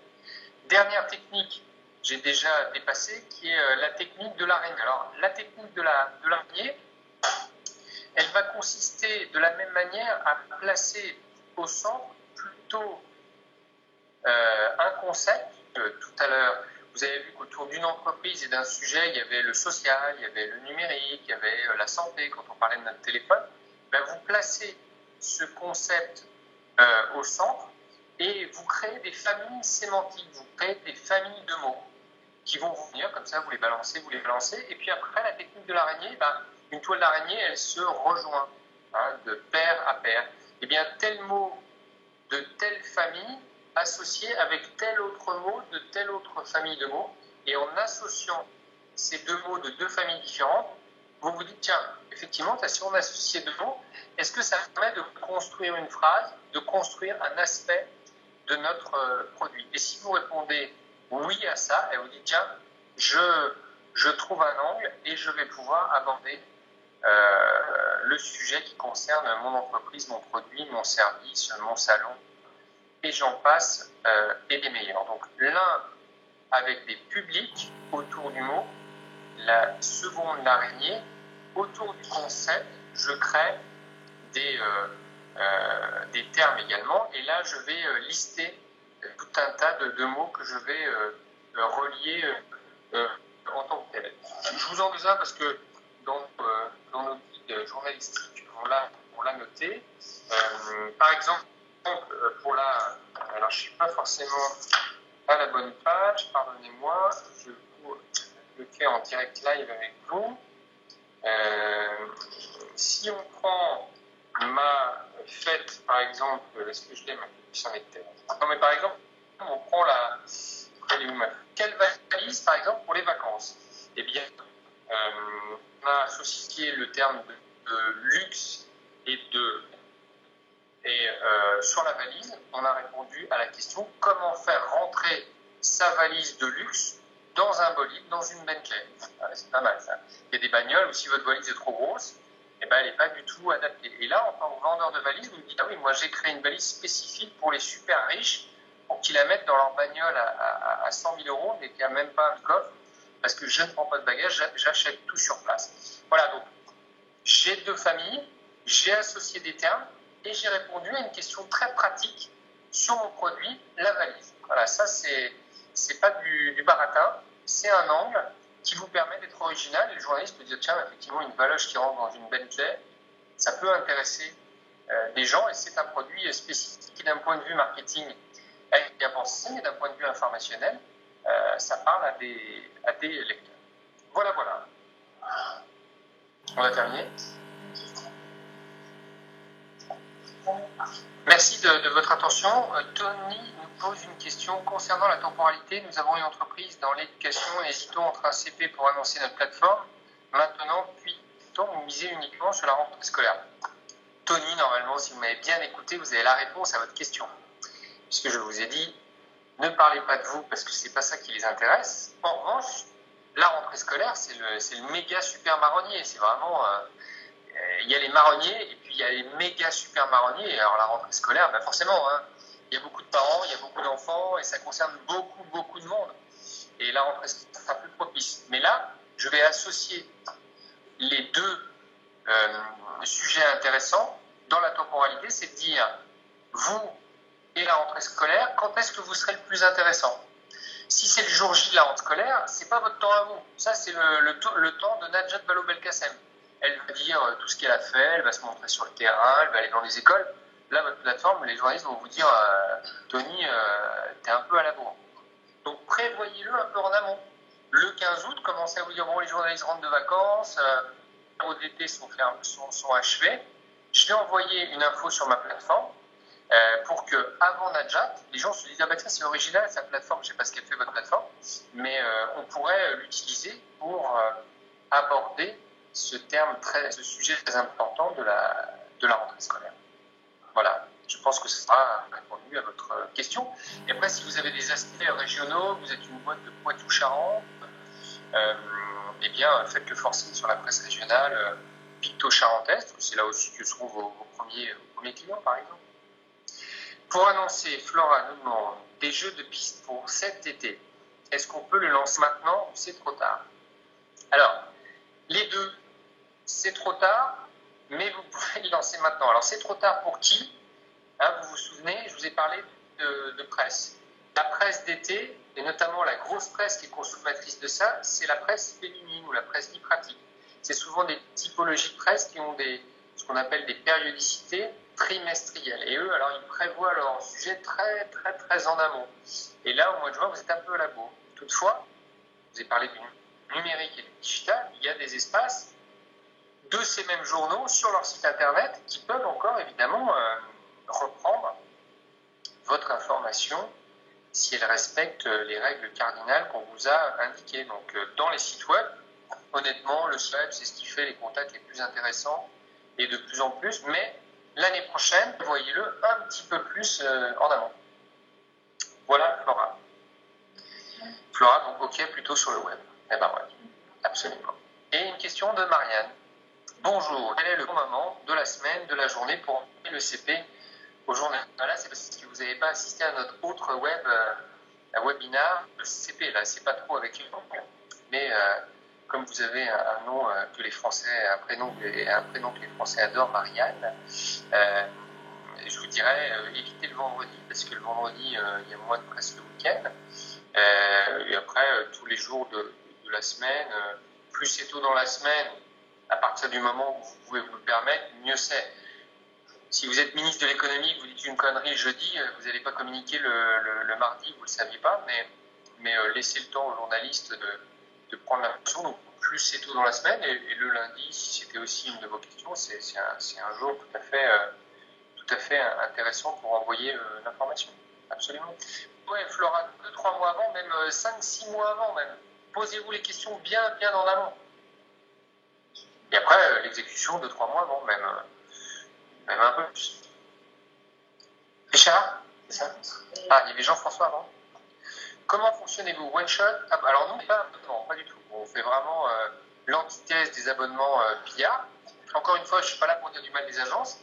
Dernière technique, j'ai déjà dépassé, qui est la technique de l'araignée. Alors, la technique de l'araignée, elle va consister de la même manière à placer au centre plutôt un concept. Tout à l'heure, vous avez vu qu'autour d'une entreprise et d'un sujet, il y avait le social, il y avait le numérique, il y avait la santé, quand on parlait de notre téléphone. Ben, vous placez ce concept au centre et vous créez des familles sémantiques, vous créez des familles de mots qui vont venir, comme ça vous les balancez, et puis après la technique de l'araignée, ben, une toile d'araignée, elle se rejoint de pair à pair. Et bien tel mot de telle famille associé avec tel autre mot de telle autre famille de mots, et en associant ces deux mots de deux familles différentes, vous vous dites, tiens, effectivement, si on associe deux mots, est-ce que ça permet de construire une phrase, de construire un aspect de notre produit? Et si vous répondez oui à ça, et vous dites, tiens, je trouve un angle et je vais pouvoir aborder le sujet qui concerne mon entreprise, mon produit, mon service, mon salon, et j'en passe, et des meilleurs. Donc l'un avec des publics autour du mot, la seconde l'araignée, autour du concept, je crée des termes également, et là je vais lister tout un tas de mots que je vais relier en tant que tel. Je vous en dis un parce que dans nos guides journalistiques, on l'a noté. Par exemple, pour alors je ne suis pas forcément à la bonne page, pardonnez-moi, je le fais en direct live avec vous. Si on prend ma fête, par exemple, est-ce que je l'ai ma fête? Non, mais par exemple, on prend quelle valise, par exemple, pour les vacances? Eh bien, on a associé le terme de luxe et sur la valise, on a répondu à la question comment faire rentrer sa valise de luxe dans un bolide, dans une Bentley. C'est pas mal ça. Il y a des bagnoles où si votre valise est trop grosse, eh ben, elle n'est pas du tout adaptée. Et là, en tant que vendeur de valise, vous me dites, ah oui, moi j'ai créé une valise spécifique pour les super riches, pour qu'ils la mettent dans leur bagnole à 100 000 euros, mais qui n'a même pas un coffre, parce que je ne prends pas de bagages, j'achète tout sur place. Voilà, donc j'ai deux familles, j'ai associé des termes, et j'ai répondu à une question très pratique sur mon produit, la valise. Voilà, ça c'est pas du baratin, c'est un angle qui vous permet d'être original. Et le journaliste peut dire, tiens, effectivement, une valoche qui rentre dans une Bentley, ça peut intéresser des gens, et c'est un produit spécifique qui, d'un point de vue marketing, est bien pensé, mais d'un point de vue informationnel, ça parle à des lecteurs. Voilà. On a terminé. Merci de votre attention. Tony nous pose une question concernant la temporalité. Nous avons une entreprise dans l'éducation. Hésitons entre un CP pour annoncer notre plateforme. Maintenant, puis-on nous miser uniquement sur la rentrée scolaire? Tony, normalement, si vous m'avez bien écouté, vous avez la réponse à votre question. Puisque je vous ai dit, ne parlez pas de vous parce que c'est pas ça qui les intéresse. En revanche, la rentrée scolaire, c'est le méga super marronnier. C'est vraiment... il y a les marronniers et puis il y a les méga super marronniers. Et alors la rentrée scolaire, ben forcément, il y a beaucoup de parents, il y a beaucoup d'enfants et ça concerne beaucoup de monde. Et la rentrée scolaire sera plus propice. Mais là, je vais associer les deux sujets intéressants dans la temporalité, c'est de dire, vous et la rentrée scolaire, quand est-ce que vous serez le plus intéressant? Si c'est le jour J de la rentrée scolaire, c'est pas votre temps à vous. Ça, c'est le temps de Najat Vallaud-Belkacem. Elle va dire tout ce qu'elle a fait, elle va se montrer sur le terrain, elle va aller dans les écoles. Là, votre plateforme, les journalistes vont vous dire Tony, t'es un peu à la bourre. Donc, prévoyez-le un peu en amont. Le 15 août, commencez à vous dire bon, les journalistes rentrent de vacances, les travaux d'été sont achevés. Je vais envoyer une info sur ma plateforme pour que, avant Najat, les gens se disent ah ben ça c'est original, sa plateforme, je sais pas ce qu'elle fait votre plateforme, mais on pourrait l'utiliser pour aborder ce sujet très important de de la rentrée scolaire. Voilà, je pense que ce sera répondu à votre question. Et après, si vous avez des aspects régionaux, vous êtes une boîte de Poitou-Charentes, eh bien, faites le forcing sur la presse régionale picto-charentaise, parce que c'est là aussi que se trouvent vos premiers clients, par exemple. Pour annoncer, Flora nous demande des jeux de piste pour cet été. Est-ce qu'on peut le lancer maintenant ou c'est trop tard? Alors, les deux, c'est trop tard, mais vous pouvez le lancer maintenant. Alors, c'est trop tard pour qui? Vous vous souvenez, je vous ai parlé de presse. La presse d'été, et notamment la grosse presse qui est consommatrice de ça, c'est la presse féminine ou la presse bipratique. C'est souvent des typologies de presse qui ont ce qu'on appelle des périodicités trimestrielles. Et eux, alors, ils prévoient leur sujet très, très, très en amont. Et là, au mois de juin, vous êtes un peu à la bourre. Toutefois, je vous ai parlé du numérique et du digital, il y a des espaces de ces mêmes journaux sur leur site internet qui peuvent encore, évidemment, reprendre votre information si elle respecte les règles cardinales qu'on vous a indiquées. Donc, dans les sites web, honnêtement, le web, c'est ce qui fait les contacts les plus intéressants et de plus en plus, mais l'année prochaine, voyez-le un petit peu plus en amont. Voilà, Flora. Flora, donc OK, plutôt sur le web. Eh ben ouais, absolument. Et une question de Marianne. Bonjour, quel est le bon moment de la semaine, de la journée pour envoyer le CP au journal? Là, c'est parce que vous n'avez pas assisté à notre autre webinaire. Le CP, là, c'est pas trop avec les noms, mais comme vous avez un nom que les Français, un prénom que les Français adorent, Marianne, je vous dirais, évitez le vendredi, parce que le vendredi, il y a moins de presse le week-end. Et après, tous les jours de la semaine, plus c'est tôt dans la semaine, à partir du moment où vous pouvez vous le permettre, mieux c'est. Si vous êtes ministre de l'économie, que vous dites une connerie le jeudi, vous n'allez pas communiquer le mardi, vous ne le saviez pas, mais laissez le temps aux journalistes de prendre l'information. Donc plus c'est tôt dans la semaine, et le lundi, si c'était aussi une de vos questions, c'est un jour tout à fait intéressant pour envoyer l'information. Absolument. Ouais, Flora, 2-3 mois avant, même 5-6 mois avant même. Posez-vous les questions bien en amont. Et après, l'exécution 2-3 mois avant, même un peu plus. Richard, c'est ça? Ah, il y avait Jean-François avant. Comment fonctionnez-vous? One shot? Alors nous, pas du tout. On fait vraiment l'antithèse des abonnements PIA. Encore une fois, je ne suis pas là pour dire du mal des agences.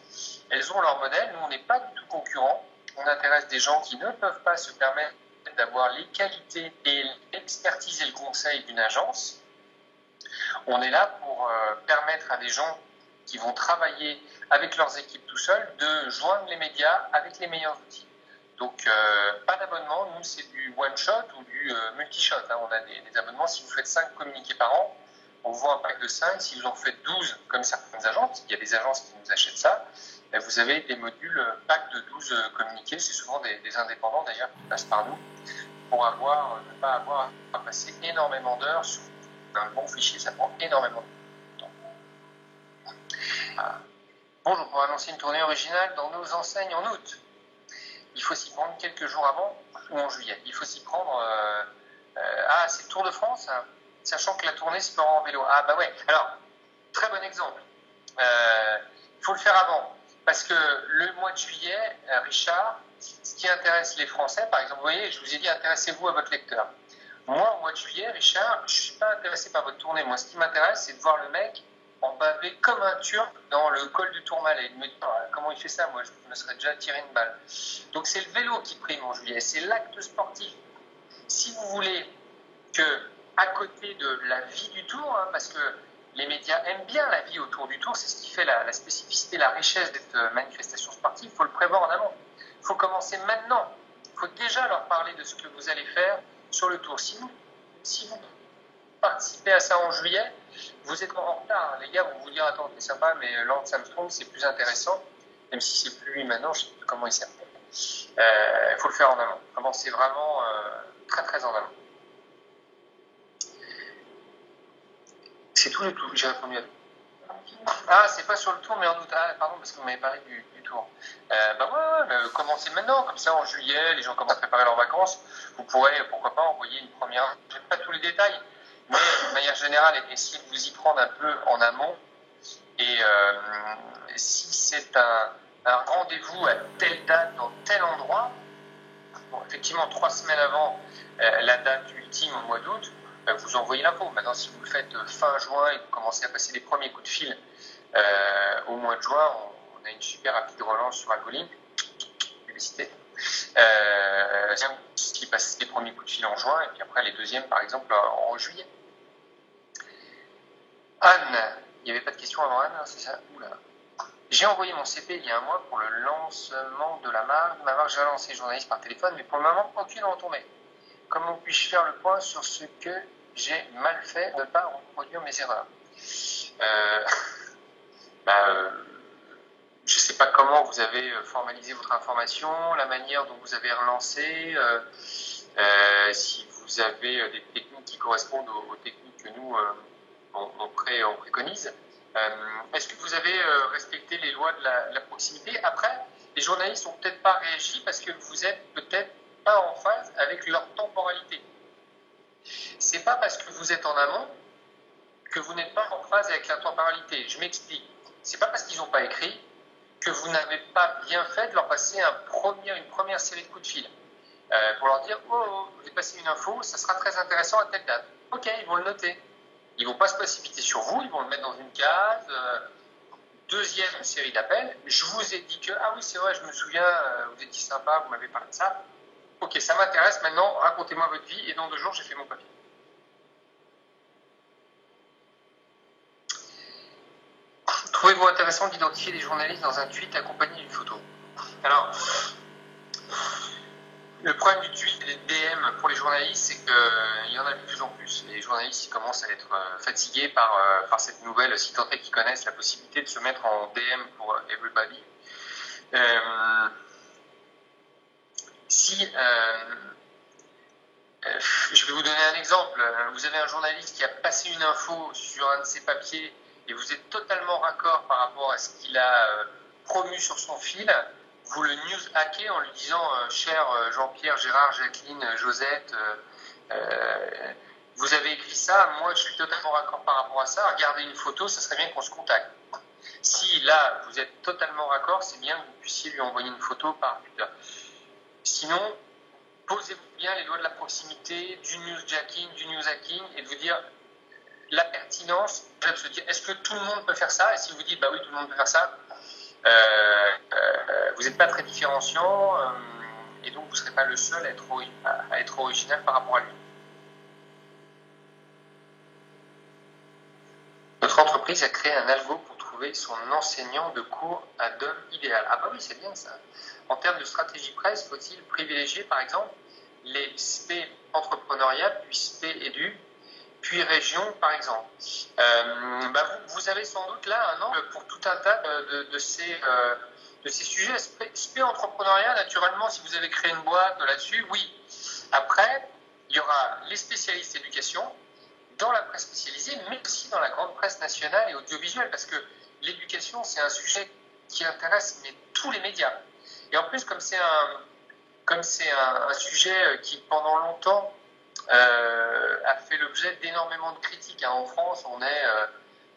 Elles ont leur modèle. Nous, on n'est pas du tout concurrents. On intéresse des gens qui ne peuvent pas se permettre d'avoir les qualités et l'expertise et le conseil d'une agence. On est là pour permettre à des gens qui vont travailler avec leurs équipes tout seuls de joindre les médias avec les meilleurs outils. Donc, pas d'abonnement. Nous, c'est du one-shot ou du multi-shot. On a des abonnements. Si vous faites 5 communiqués par an, on vous vend un pack de 5. Si vous en faites 12, comme certaines agences, il y a des agences qui nous achètent ça, vous avez des modules pack de 12 communiqués. C'est souvent des indépendants, d'ailleurs, qui passent par nous pour ne pas avoir à passer énormément d'heures sur un bon fichier. Ça prend énormément de temps. Bonjour, pour annoncer une tournée originale dans nos enseignes en août, il faut s'y prendre quelques jours avant ou en juillet. Il faut s'y prendre... c'est le Tour de France, hein, sachant que la tournée se fera en vélo. Ah bah ouais, alors, très bon exemple. Il faut le faire avant. Parce que le mois de juillet, Richard, ce qui intéresse les Français, par exemple, vous voyez, je vous ai dit, intéressez-vous à votre lecteur. Moi, au mois de juillet, Richard, je ne suis pas intéressé par votre tournée. Moi, ce qui m'intéresse, c'est de voir le mec en bavé comme un turc dans le col du Tourmalet. Il me dit, comment il fait ça? Moi, je me serais déjà tiré une balle. Donc, c'est le vélo qui prime en juillet. C'est l'acte sportif. Si vous voulez que, à côté de la vie du Tour, parce que les médias aiment bien la vie autour du Tour, c'est ce qui fait la spécificité, la richesse de cette manifestation sportive, il faut le prévoir en amont. Il faut commencer maintenant. Il faut déjà leur parler de ce que vous allez faire sur le Tour. Si vous participez à ça en juillet, vous êtes en retard. Les gars vont vous dire, attends, c'est sympa, mais Lance Armstrong, c'est plus intéressant, même si c'est plus lui maintenant, je ne sais plus comment il s'appelle. Il faut le faire en amont. Commencez vraiment très très en amont. C'est tout le Tour, j'ai répondu à tout. Ah, c'est pas sur le Tour, mais en août. Ah, pardon, parce que vous m'avez parlé du Tour. Commencez maintenant, comme ça en juillet, les gens commencent à préparer leurs vacances. Vous pourrez, pourquoi pas, envoyer une première. Je n'ai pas tous les détails, mais de manière générale, essayez de vous y prendre un peu en amont Et si c'est un rendez-vous à telle date, dans tel endroit, bon, effectivement, 3 semaines avant la date ultime au mois d'août, vous envoyez l'info. Maintenant, si vous le faites fin juin et que vous commencez à passer les premiers coups de fil au mois de juin, on a une super rapide relance sur Algolink. Publicité. Qui passe les premiers coups de fil en juin et puis après les deuxièmes, par exemple, en juillet. Anne, il n'y avait pas de question avant Anne, hein, c'est ça? Oula. J'ai envoyé mon CP il y a un mois pour le lancement de la marque. Ma marque, j'ai lancé journaliste par téléphone, mais pour le moment, aucune retombée. Comment puis-je faire le point sur ce que j'ai mal fait, ne pas reproduire mes erreurs? Je ne sais pas comment vous avez formalisé votre information, la manière dont vous avez relancé, si vous avez des techniques qui correspondent aux techniques que nous on préconise. Est-ce que vous avez respecté les lois de la proximité? Après, les journalistes n'ont peut-être pas réagi parce que vous êtes peut-être pas en phase avec leur temporalité. C'est pas parce que vous êtes en amont que vous n'êtes pas en phase avec la temporalité. Je m'explique. C'est pas parce qu'ils n'ont pas écrit que vous n'avez pas bien fait de leur passer une première série de coups de fil pour leur dire oh, vous avez passé une info, ça sera très intéressant à telle date. Ok, ils vont le noter. Ils vont pas se précipiter sur vous, ils vont le mettre dans une case. Deuxième série d'appels, je vous ai dit que ah oui c'est vrai, je me souviens, vous étiez sympa, vous m'avez parlé de ça. Ok, ça m'intéresse. Maintenant, racontez-moi votre vie et dans 2 jours j'ai fait mon papier. Trouvez-vous intéressant d'identifier les journalistes dans un tweet accompagné d'une photo? Alors, le problème du tweet et des DM pour les journalistes, c'est qu'il y en a de plus en plus. Les journalistes ils commencent à être fatigués par cette nouvelle, si tant est qu'ils connaissent la possibilité de se mettre en DM pour everybody. Je vais vous donner un exemple. Vous avez un journaliste qui a passé une info sur un de ses papiers et vous êtes totalement raccord par rapport à ce qu'il a promu sur son fil. Vous le news hackez en lui disant cher Jean-Pierre, Gérard, Jacqueline, Josette, vous avez écrit ça, moi je suis totalement raccord par rapport à ça, regardez une photo, ça serait bien qu'on se contacte. Si là vous êtes totalement raccord, c'est bien que vous puissiez lui envoyer une photo par Twitter. Sinon, posez-vous bien les lois de la proximité, du newsjacking, du news hacking, et de vous dire la pertinence, de se dire est-ce que tout le monde peut faire ça? Et si vous dites bah oui, tout le monde peut faire ça, vous n'êtes pas très différenciant, et donc vous ne serez pas le seul à être original par rapport à lui. Notre entreprise a créé un algo pour trouver son enseignant de cours Adobe idéal. Ah bah oui, c'est bien ça. En termes de stratégie presse, faut-il privilégier par exemple les SP entrepreneuriat, puis SP édu, puis région par exemple. Vous avez sans doute là un angle pour tout un tas de ces sujets. SP entrepreneuriat, naturellement, si vous avez créé une boîte là-dessus, oui. Après, il y aura les spécialistes éducation, dans la presse spécialisée, mais aussi dans la grande presse nationale et audiovisuelle, parce que l'éducation, c'est un sujet qui intéresse tous les médias. Et en plus, comme c'est un sujet qui, pendant longtemps, a fait l'objet d'énormément de critiques. En France, on est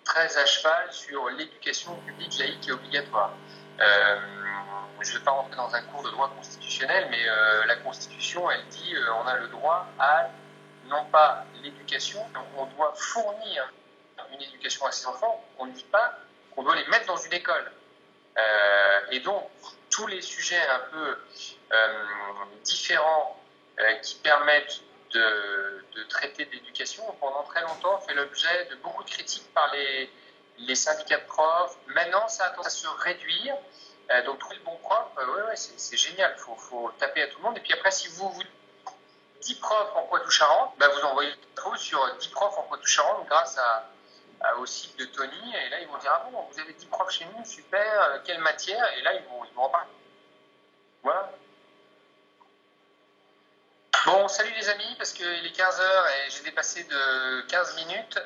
très à cheval sur l'éducation publique, laïque et obligatoire. Je ne vais pas rentrer dans un cours de droit constitutionnel, mais la Constitution, elle dit on a le droit à non pas l'éducation, on doit fournir une éducation à ses enfants, on ne dit pas qu'on doit les mettre dans une école. Et donc, tous les sujets un peu différents qui permettent de traiter d'éducation ont pendant très longtemps fait l'objet de beaucoup de critiques par les syndicats de profs. Maintenant, ça a tendance à se réduire. Donc, trouver le bon prof, c'est génial, il faut taper à tout le monde. Et puis après, si vous 10 profs en Poitou-Charentes, vous envoyez une info sur 10 profs en Poitou-Charentes grâce au site de Tony. Et là, ils vont dire ah bon, vous avez 10 profs chez nous, super, quelle matière? Et là, ils vont en parler. Voilà. Bon, salut les amis, parce qu'il est 15h et j'ai dépassé de 15 minutes.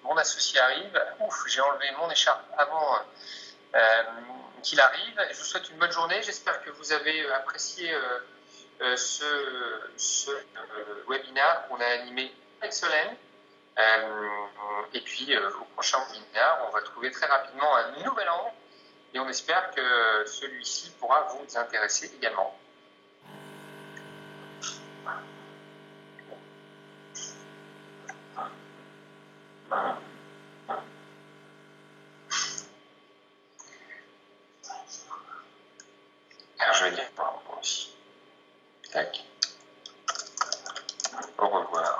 Mon associé arrive. Ouf, j'ai enlevé mon écharpe avant qu'il arrive. Je vous souhaite une bonne journée. J'espère que vous avez apprécié ce webinaire qu'on a animé avec Solène. Et puis, au prochain webinaire, on va trouver très rapidement un nouvel angle et on espère que celui-ci pourra vous intéresser également. Alors, je vais dire au revoir aussi. Tac. Au revoir.